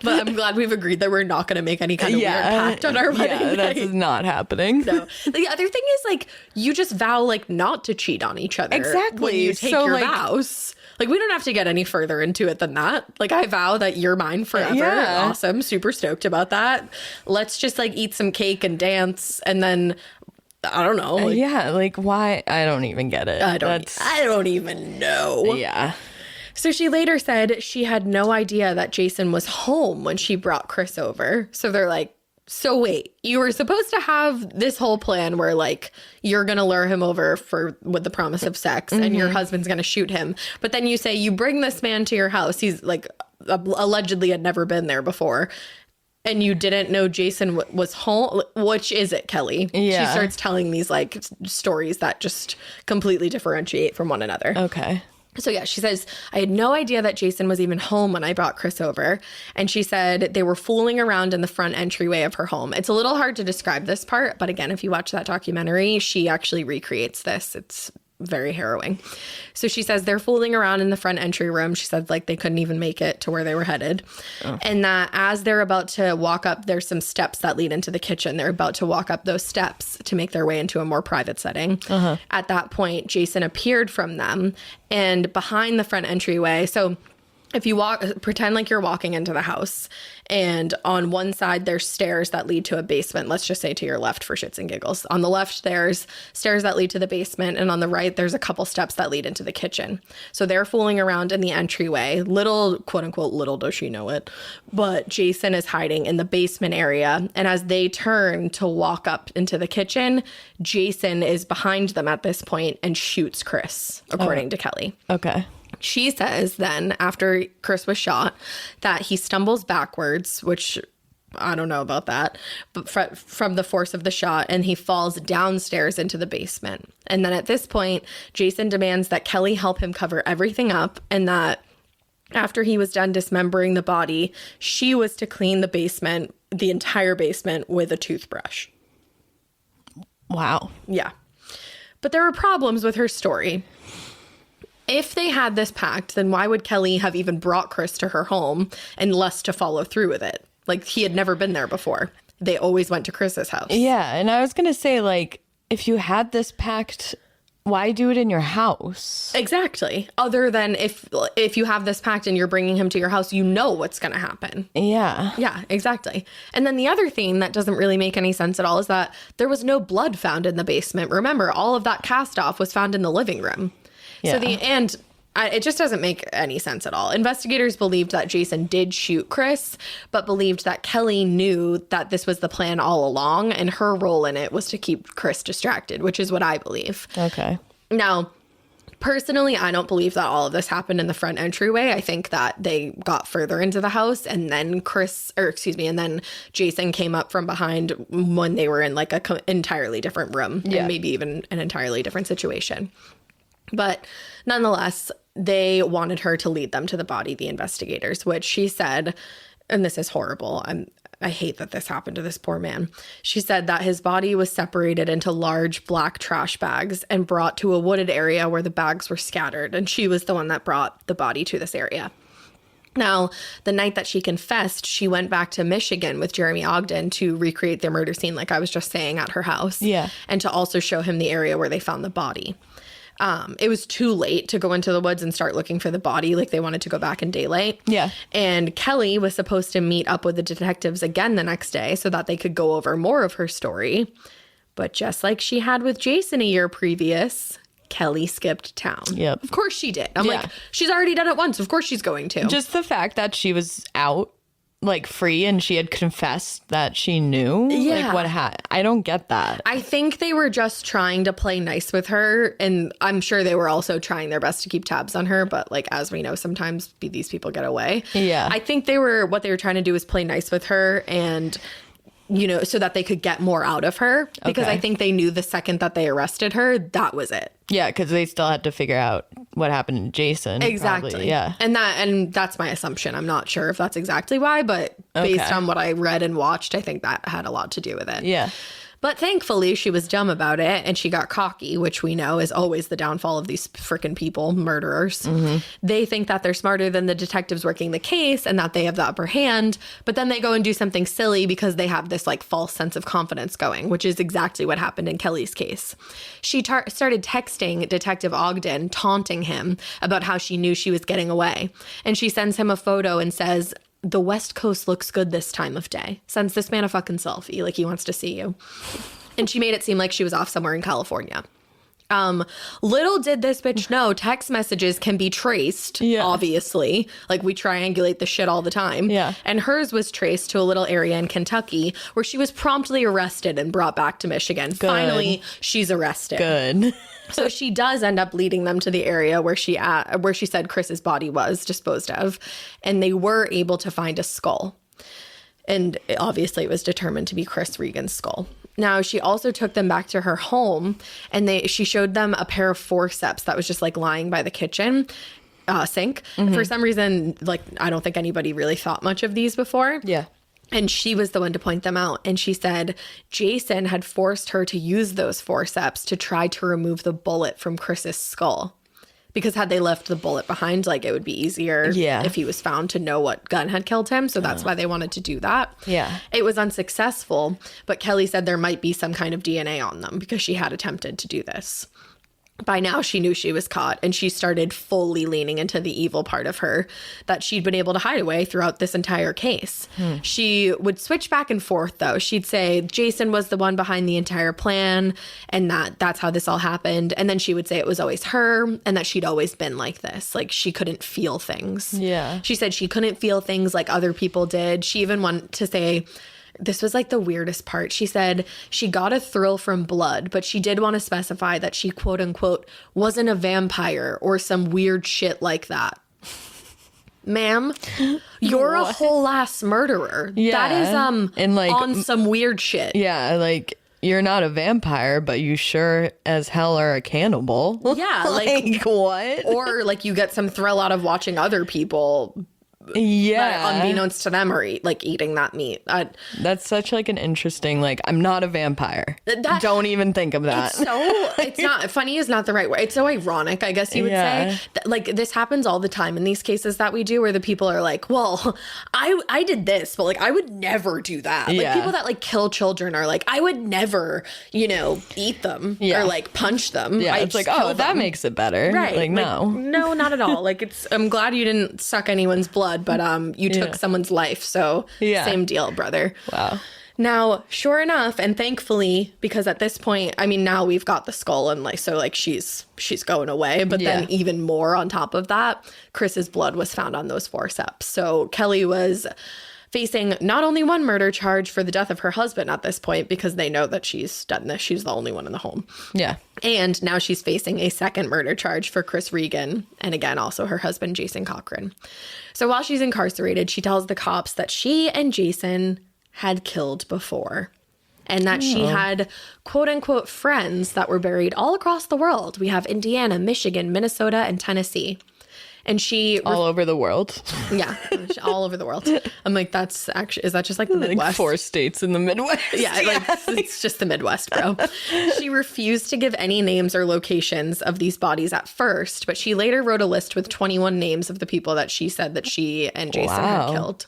A: But I'm glad we've agreed that we're not going to make any kind of weird pact on our wedding night.
B: That's not happening.
A: No. The other thing is, like, you just vow, like, not to cheat on each other.
B: Exactly.
A: When you take your vows. Like, we don't have to get any further into it than that. Like, I vow that you're mine forever.
B: Yeah.
A: Awesome. Super stoked about that. Let's just, like, eat some cake and dance. And then, I don't know. Like,
B: like, why? I don't even get it.
A: I don't even know.
B: Yeah.
A: So she later said she had no idea that Jason was home when she brought Chris over. So they're like, so wait, you were supposed to have this whole plan where, like, you're going to lure him over with the promise of sex and your husband's going to shoot him. But then you say you bring this man to your house. He's like allegedly had never been there before. And you didn't know Jason was home. Which is it, Kelly?
B: Yeah.
A: She starts telling these like stories that just completely differentiate from one another.
B: Okay.
A: So yeah, she says, I had no idea that Jason was even home when I brought Chris over. And she said they were fooling around in the front entryway of her home. It's a little hard to describe this part, but again, if you watch that documentary, she actually recreates this. It's very harrowing. So she says they're fooling around in the front entry room. She said like they couldn't even make it to where they were headed. Oh. And that as they're about to walk up, there's some steps that lead into the kitchen. They're about to walk up those steps to make their way into a more private setting. Uh-huh. At that point, Jason appeared from them and behind the front entryway. So if you pretend like you're walking into the house and on one side there's stairs that lead to a basement. Let's just say to your left for shits and giggles. On the left, there's stairs that lead to the basement. And on the right, there's a couple steps that lead into the kitchen. So they're fooling around in the entryway. Little, quote unquote, little does she know it. But Jason is hiding in the basement area. And as they turn to walk up into the kitchen, Jason is behind them at this point and shoots Chris, according to Kelly.
B: Okay.
A: She says then, after Chris was shot, that he stumbles backwards, which I don't know about that, but from the force of the shot, and he falls downstairs into the basement. And then at this point, Jason demands that Kelly help him cover everything up, and that after he was done dismembering the body, she was to clean the basement, the entire basement, with a toothbrush.
B: Wow.
A: Yeah. But there were problems with her story. If they had this pact, then why would Kelly have even brought Chris to her home unless to follow through with it? Like, he had never been there before. They always went to Chris's house.
B: Yeah, and I was going to say, like, if you had this pact, why do it in your house?
A: Exactly. Other than if you have this pact and you're bringing him to your house, you know what's going to happen.
B: Yeah.
A: Yeah, exactly. And then the other thing that doesn't really make any sense at all is that there was no blood found in the basement. Remember, all of that cast off was found in the living room.
B: Yeah.
A: It just doesn't make any sense at all. Investigators believed that Jason did shoot Chris, but believed that Kelly knew that this was the plan all along, and her role in it was to keep Chris distracted, which is what I believe.
B: Okay.
A: Now, personally, I don't believe that all of this happened in the front entryway. I think that they got further into the house, and then and then Jason came up from behind when they were in like a entirely different room, and maybe even an entirely different situation. But nonetheless, they wanted her to lead them to the body, the investigators, which she said, and this is horrible, I hate that this happened to this poor man. She said that his body was separated into large black trash bags and brought to a wooded area where the bags were scattered, and she was the one that brought the body to this area. Now, the night that she confessed, she went back to Michigan with Jeremy Ogden to recreate their murder scene, like I was just saying, at her house.
B: Yeah.
A: And to also show him the area where they found the body. It was too late to go into the woods and start looking for the body. Like, they wanted to go back in daylight.
B: Yeah.
A: And Kelly was supposed to meet up with the detectives again the next day so that they could go over more of her story. But just like she had with Jason a year previous, Kelly skipped town.
B: Yep.
A: Of course she did. I'm like, she's already done it once. Of course she's going to.
B: Just the fact that she was out, like, free, and she had confessed that she knew.
A: Yeah.
B: Like, I don't get that.
A: I think they were just trying to play nice with her, and I'm sure they were also trying their best to keep tabs on her, but, like, as we know, sometimes these people get away.
B: Yeah.
A: I think what they were trying to do was play nice with her, and, you know, so that they could get more out of her, because
B: Okay.
A: I think they knew the second that they arrested her, that was it.
B: Yeah, because they still had to figure out what happened to Jason.
A: Exactly.
B: Probably. Yeah.
A: And that's my assumption. I'm not sure if that's exactly why, but based on what I read and watched, I think that had a lot to do with it.
B: Yeah.
A: But thankfully, she was dumb about it, and she got cocky, which we know is always the downfall of these freaking people, murderers. Mm-hmm. They think that they're smarter than the detectives working the case and that they have the upper hand, but then they go and do something silly because they have this, like, false sense of confidence going, which is exactly what happened in Kelly's case. She started texting Detective Ogden, taunting him about how she knew she was getting away. And she sends him a photo and says, "The West Coast looks good this time of day." Sends this man a fucking selfie, like he wants to see you. And she made it seem like she was off somewhere in California. Little did this bitch know text messages can be traced, obviously. Like, we triangulate the shit all the time.
B: Yeah.
A: And hers was traced to a little area in Kentucky where she was promptly arrested and brought back to Michigan.
B: Good.
A: Finally, she's arrested.
B: Good.
A: So she does end up leading them to the area where she said Chris's body was disposed of, and they were able to find a skull. And obviously it was determined to be Chris Regan's skull. Now, she also took them back to her home, and she showed them a pair of forceps that was just, like, lying by the kitchen sink. Mm-hmm. For some reason, like, I don't think anybody really thought much of these before.
B: Yeah.
A: And she was the one to point them out. And she said Jason had forced her to use those forceps to try to remove the bullet from Chris's skull. Because had they left the bullet behind, like, it would be easier if he was found to know what gun had killed him. So that's why they wanted to do that.
B: Yeah.
A: It was unsuccessful, but Kelly said there might be some kind of DNA on them because she had attempted to do this. By now, she knew she was caught, and she started fully leaning into the evil part of her that she'd been able to hide away throughout this entire case. She would switch back and forth, though. She'd say Jason was the one behind the entire plan, and that's how this all happened. And then she would say it was always her, and that she'd always been like this. Like, she couldn't feel things.
B: Yeah.
A: She said she couldn't feel things like other people did. She even wanted to say... This was, like, the weirdest part. She said she got a thrill from blood, but she did want to specify that she, quote unquote, wasn't a vampire or some weird shit like that. Ma'am, you're a whole ass murderer.
B: Yeah.
A: That is
B: and, like,
A: on some weird shit.
B: Yeah, like, you're not a vampire, but you sure as hell are a cannibal.
A: Yeah,
B: like what?
A: Or, like, you get some thrill out of watching other people
B: Yeah.
A: unbeknownst to them, are eating that meat.
B: That's such like an interesting, like, I'm not a vampire. Don't even think of that.
A: It's not funny is not the right word. It's so ironic, I guess you would say. Like, this happens all the time in these cases that we do, where the people are like, well, I did this, but like, I would never do that. Like, people that like kill children are like, I would never, eat them or like punch them.
B: Yeah, it's like, oh, that makes it better.
A: Right.
B: Like, no,
A: not at all. Like, I'm glad you didn't suck anyone's blood, but you took someone's life. So same deal, brother.
B: Wow.
A: Now, sure enough, and thankfully, because at this point, I mean, now we've got the skull, and like, so like she's going away. But then even more on top of that, Chris's blood was found on those forceps. So Kelly was facing not only one murder charge for the death of her husband at this point, because they know that she's done this. She's the only one in the home.
B: Yeah.
A: And now she's facing a second murder charge for Chris Regan, and again, also her husband, Jason Cochran. So while she's incarcerated, she tells the cops that she and Jason had killed before, and that she had quote unquote friends that were buried all across the world. We have Indiana, Michigan, Minnesota, and Tennessee. And she
B: all over the world.
A: Yeah, all over the world. I'm like, that's actually, is that just like the Midwest?
B: Like 4 states in the Midwest.
A: Yeah, like it's just the Midwest, bro. She refused to give any names or locations of these bodies at first, but she later wrote a list with 21 names of the people that she said that she and Jason had killed.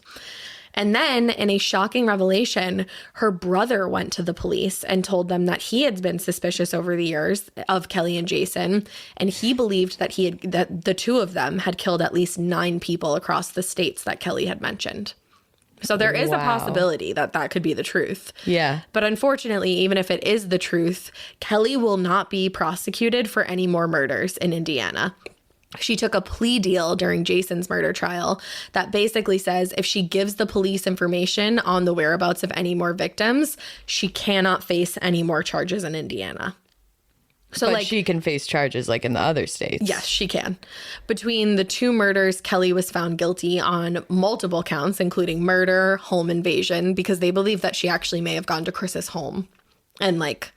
A: And then, in a shocking revelation, her brother went to the police and told them that he had been suspicious over the years of Kelly and Jason, and he believed that that the two of them had killed at least 9 people across the states that Kelly had mentioned. So there is a possibility that that could be the truth.
B: Yeah.
A: But unfortunately, even if it is the truth, Kelly will not be prosecuted for any more murders in Indiana. She took a plea deal during Jason's murder trial that basically says if she gives the police information on the whereabouts of any more victims, she cannot face any more charges in Indiana. So,
B: but
A: like,
B: she can face charges like in the other states.
A: Yes, she can. Between the 2 murders, Kelly was found guilty on multiple counts, including murder, home invasion, because they believe that she actually may have gone to Chris's home and like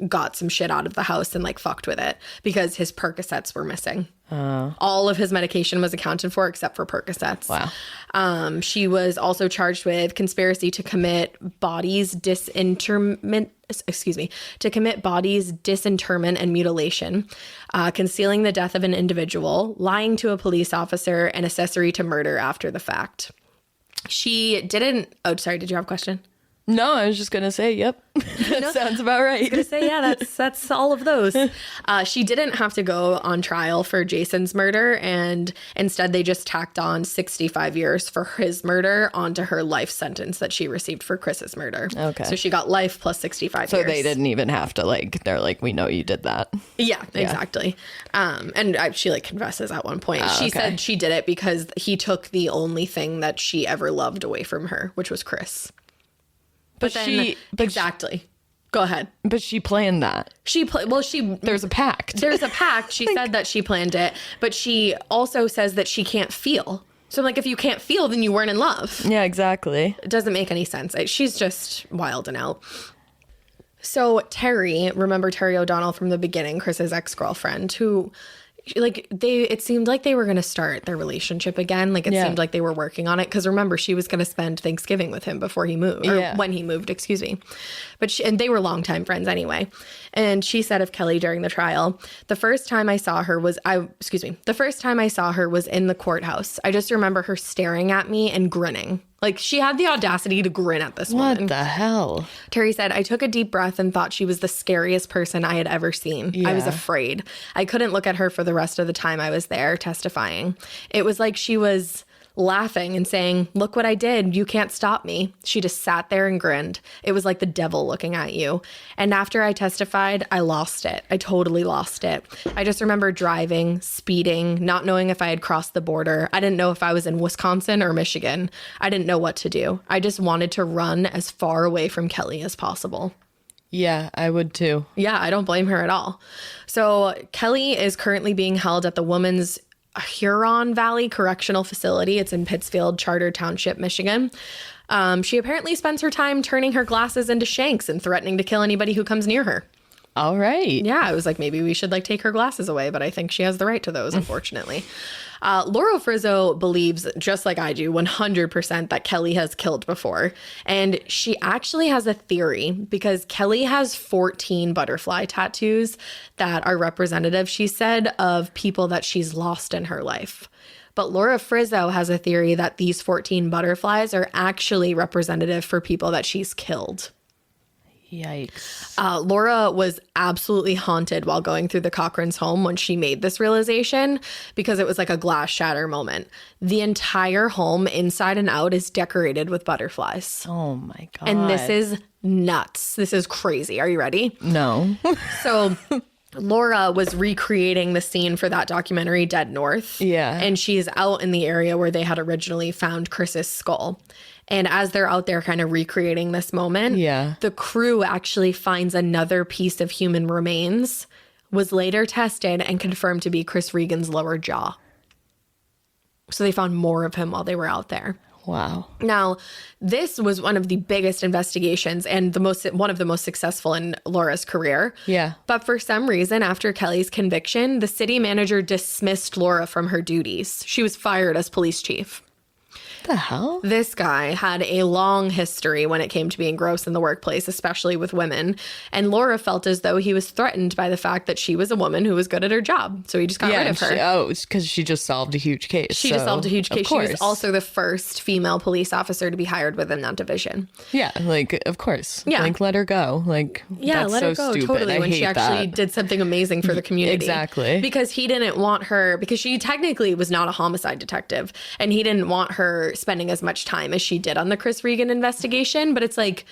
A: got some shit out of the house and like fucked with it because his Percocets were missing. All of his medication was accounted for except for Percocets.
B: Wow.
A: She was also charged with conspiracy to commit bodies disinterment and mutilation, concealing the death of an individual, lying to a police officer, and accessory to murder after the fact. She didn't. Oh, sorry. Did you have a question?
B: No, I was just going to say, yep. That sounds about right.
A: I was going to say, yeah, that's all of those. She didn't have to go on trial for Jason's murder, and instead they just tacked on 65 years for his murder onto her life sentence that she received for Chris's murder.
B: Okay.
A: So she got life plus 65 years.
B: So they didn't even have to, like, they're like, we know you did that.
A: Yeah, exactly. She, like, confesses at one point. She said she did it because he took the only thing that she ever loved away from her, which was Chris. Exactly. Go ahead.
B: But she planned that.
A: There's a pact. There's a pact. She said that she planned it, but she also says that she can't feel. So, like, if you can't feel, then you weren't in love.
B: Yeah, exactly.
A: It doesn't make any sense. She's just wild and out. So Terry, remember Terry O'Donnell from the beginning, Chris's ex-girlfriend, who, like, it seemed like they were going to start their relationship again. Like, it seemed like they were working on it. Because remember, she was going to spend Thanksgiving with him before he moved. Or when he moved, excuse me. And they were longtime friends anyway. And she said of Kelly during the trial, the first time I saw her was in the courthouse. I just remember her staring at me and grinning. Like, she had the audacity to grin at this woman.
B: What the hell?
A: Terry said, I took a deep breath and thought she was the scariest person I had ever seen. Yeah. I was afraid. I couldn't look at her for the rest of the time I was there testifying. It was like she was laughing and saying, look what I did. You can't stop me. She just sat there and grinned. It was like the devil looking at you. And after I testified, I lost it. I totally lost it. I just remember driving, speeding, not knowing if I had crossed the border. I didn't know if I was in Wisconsin or Michigan. I didn't know what to do. I just wanted to run as far away from Kelly as possible.
B: Yeah, I would too.
A: Yeah, I don't blame her at all. So Kelly is currently being held at the Woman's Huron Valley Correctional Facility. It's in Pittsfield Charter Township, Michigan. She apparently spends her time turning her glasses into shanks and threatening to kill anybody who comes near her.
B: All right.
A: Yeah, I was like, maybe we should like take her glasses away, but I think she has the right to those, unfortunately. Laura Frizzo believes, just like I do, 100% that Kelly has killed before. And she actually has a theory because Kelly has 14 butterfly tattoos that are representative, she said, of people that she's lost in her life. But Laura Frizzo has a theory that these 14 butterflies are actually representative for people that she's killed.
B: Yikes.
A: Laura was absolutely haunted while going through the Cochran's home when she made this realization because it was like a glass shatter moment. The entire home, inside and out, is decorated with butterflies.
B: Oh my God.
A: And this is nuts. This is crazy. Are you ready?
B: No.
A: So Laura was recreating the scene for that documentary, Dead North.
B: Yeah.
A: And she's out in the area where they had originally found Chris's skull. And as they're out there kind of recreating this moment, the crew actually finds another piece of human remains, was later tested and confirmed to be Chris Regan's lower jaw. So they found more of him while they were out there.
B: Wow.
A: Now, this was one of the biggest investigations and one of the most successful in Laura's career.
B: Yeah.
A: But for some reason, after Kelly's conviction, the city manager dismissed Laura from her duties. She was fired as police chief.
B: The hell?
A: This guy had a long history when it came to being gross in the workplace, especially with women. And Laura felt as though he was threatened by the fact that she was a woman who was good at her job. So he just got rid of her.
B: Because she just solved a huge case.
A: She just solved a huge case. She was also the first female police officer to be hired within that division.
B: Yeah, like, of course.
A: Yeah.
B: Like, let her go. Like,
A: yeah,
B: that's
A: let her
B: so
A: go.
B: Stupid.
A: Totally. When she actually did something amazing for the community.
B: Exactly.
A: Because he didn't want her, because she technically was not a homicide detective, and he didn't want her spending as much time as she did on the Chris Regan investigation. But it's like,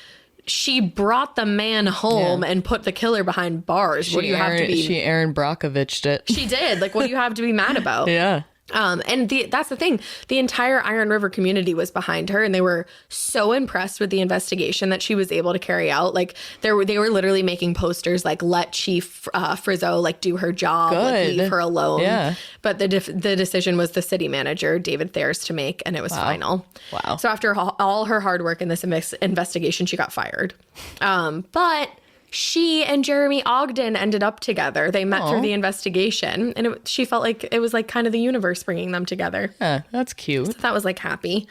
A: she brought the man home and put the killer behind bars. What do you have to be?
B: She Aaron Brockovich it.
A: She did. Like, what do you have to be mad about?
B: Yeah.
A: And that's the thing. The entire Iron River community was behind her, and they were so impressed with the investigation that she was able to carry out. Like, they were literally making posters like, let Chief Frizzo like do her job, like, leave her alone.
B: Yeah.
A: But the decision was the city manager, David Thayers, to make, and it was final.
B: Wow.
A: So after all her hard work in this investigation, she got fired. But she and Jeremy Ogden ended up together. They met through the investigation, and she felt like it was like kind of the universe bringing them together.
B: Yeah, that's cute.
A: So that was like happy.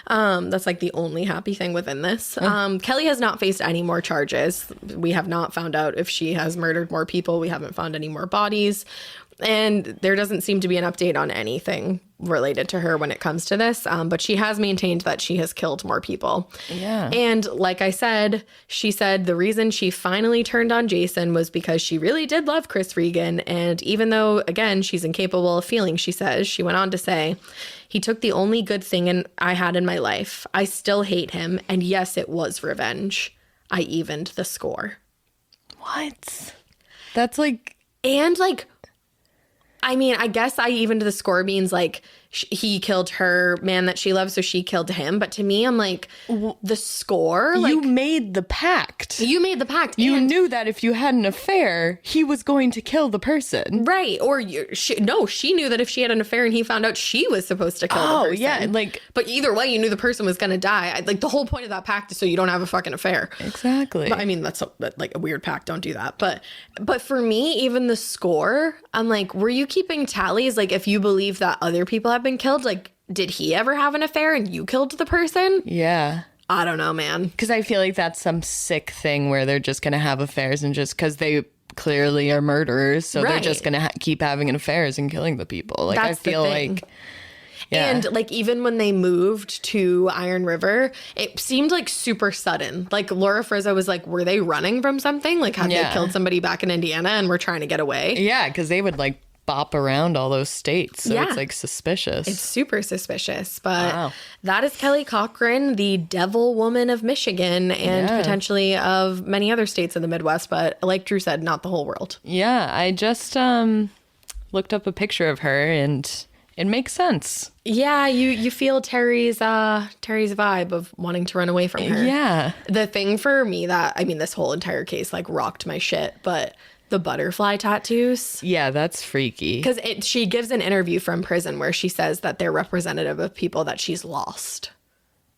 A: That's like the only happy thing within this. Kelly has not faced any more charges. We have not found out if she has murdered more people. We haven't found any more bodies. And there doesn't seem to be an update on anything related to her when it comes to this. But she has maintained that she has killed more people.
B: Yeah.
A: And like I said, she said the reason she finally turned on Jason was because she really did love Chris Regan. And even though, again, she's incapable of feeling, she says, she went on to say, he took the only good thing I had in my life. I still hate him. And yes, it was revenge. I evened the score.
B: What? That's like...
A: And like... I mean, I guess I evened the score means like he killed her man that she loves, so she killed him. But to me, I'm like, the score?
B: You made the pact.
A: You made the pact.
B: You knew that if you had an affair, he was going to kill the person.
A: Right. Or she knew that if she had an affair and he found out, she was supposed to kill the person.
B: Oh, yeah. Like,
A: but either way, you knew the person was going to die. Like, the whole point of that pact is so you don't have a fucking affair.
B: Exactly.
A: But I mean, that's like a weird pact. Don't do that. But for me, even the score, I'm like, were you keeping tallies? Like, if you believe that other people have been killed, like, did he ever have an affair and you killed the person?
B: Yeah.
A: I don't know, man.
B: Because I feel like that's some sick thing where they're just going to have affairs and just because they clearly are murderers. So they're just going to keep having affairs and killing the people. Like,
A: that's
B: I feel like... Yeah.
A: And like, even when they moved to Iron River, it seemed like super sudden. Like, Laura Frizzo was like, were they running from something? Like, have they killed somebody back in Indiana and we're trying to get away?
B: Yeah, because they would like bop around all those states. So it's like suspicious.
A: It's super suspicious. But that is Kelly Cochran, the devil woman of Michigan and potentially of many other states in the Midwest. But like Drew said, not the whole world.
B: Yeah, I just looked up a picture of her and it makes sense.
A: Yeah, you feel Terry's vibe of wanting to run away from her.
B: Yeah.
A: The thing for me this whole entire case like rocked my shit, but the butterfly tattoos.
B: Yeah, that's freaky.
A: Because she gives an interview from prison where she says that they're representative of people that she's lost.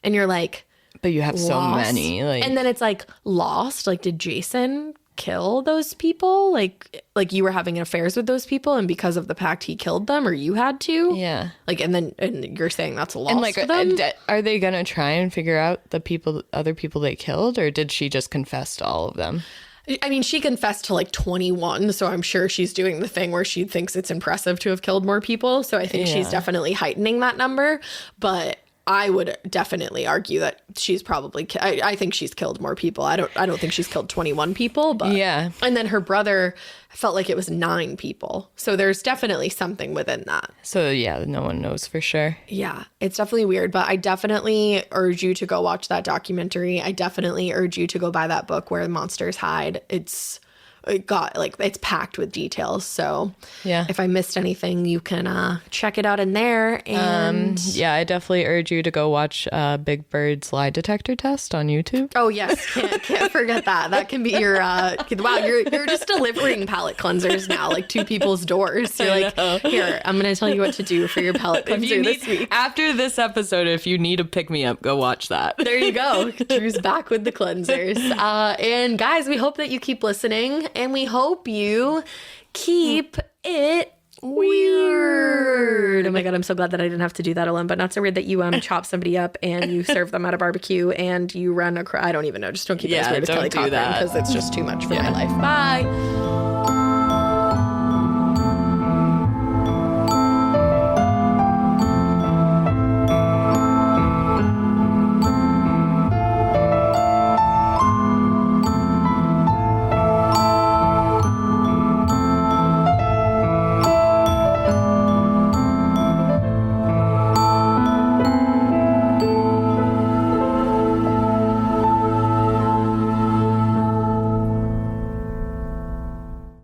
A: And you're like,
B: but you have so many. Like,
A: and then it's like, lost? Like, did Jason kill those people? Like you were having affairs with those people, and because of the pact, he killed them, or you had to?
B: Yeah.
A: Like, and you're saying that's a loss
B: And like,
A: for them?
B: are they gonna try and figure out the other people they killed, or did she just confess to all of them?
A: I mean, she confessed to like 21, so I'm sure she's doing the thing where she thinks it's impressive to have killed more people. So I think she's definitely heightening that number. But I would definitely argue that she's probably, I think she's killed more people. I don't think she's killed 21 people, but yeah. And then her brother felt like it was 9 people. So there's definitely something within that.
B: So yeah, no one knows for sure.
A: Yeah, it's definitely weird, but I definitely urge you to go watch that documentary. I definitely urge you to go buy that book Where Monsters Hide. It's packed with details. So yeah, if I missed anything, you can check it out in there. And
B: yeah, I definitely urge you to go watch Big Bird's lie detector test on YouTube.
A: Oh yes, can't forget that. That can be your wow. You're just delivering palate cleansers now, like to people's doors. You're like, here, I'm gonna tell you what to do for your palate cleanser this week.
B: After this episode, if you need a pick me up, go watch that.
A: There you go. Drew's back with the cleansers. And guys, we hope that you keep listening. And we hope you keep it weird. Oh my God, I'm so glad that I didn't have to do that alone. But not so weird that you chop somebody up and you serve them at a barbecue and you run across. I don't even know. Just don't keep it as weird as Kelly Cochran, because it's just too much for my life. Bye.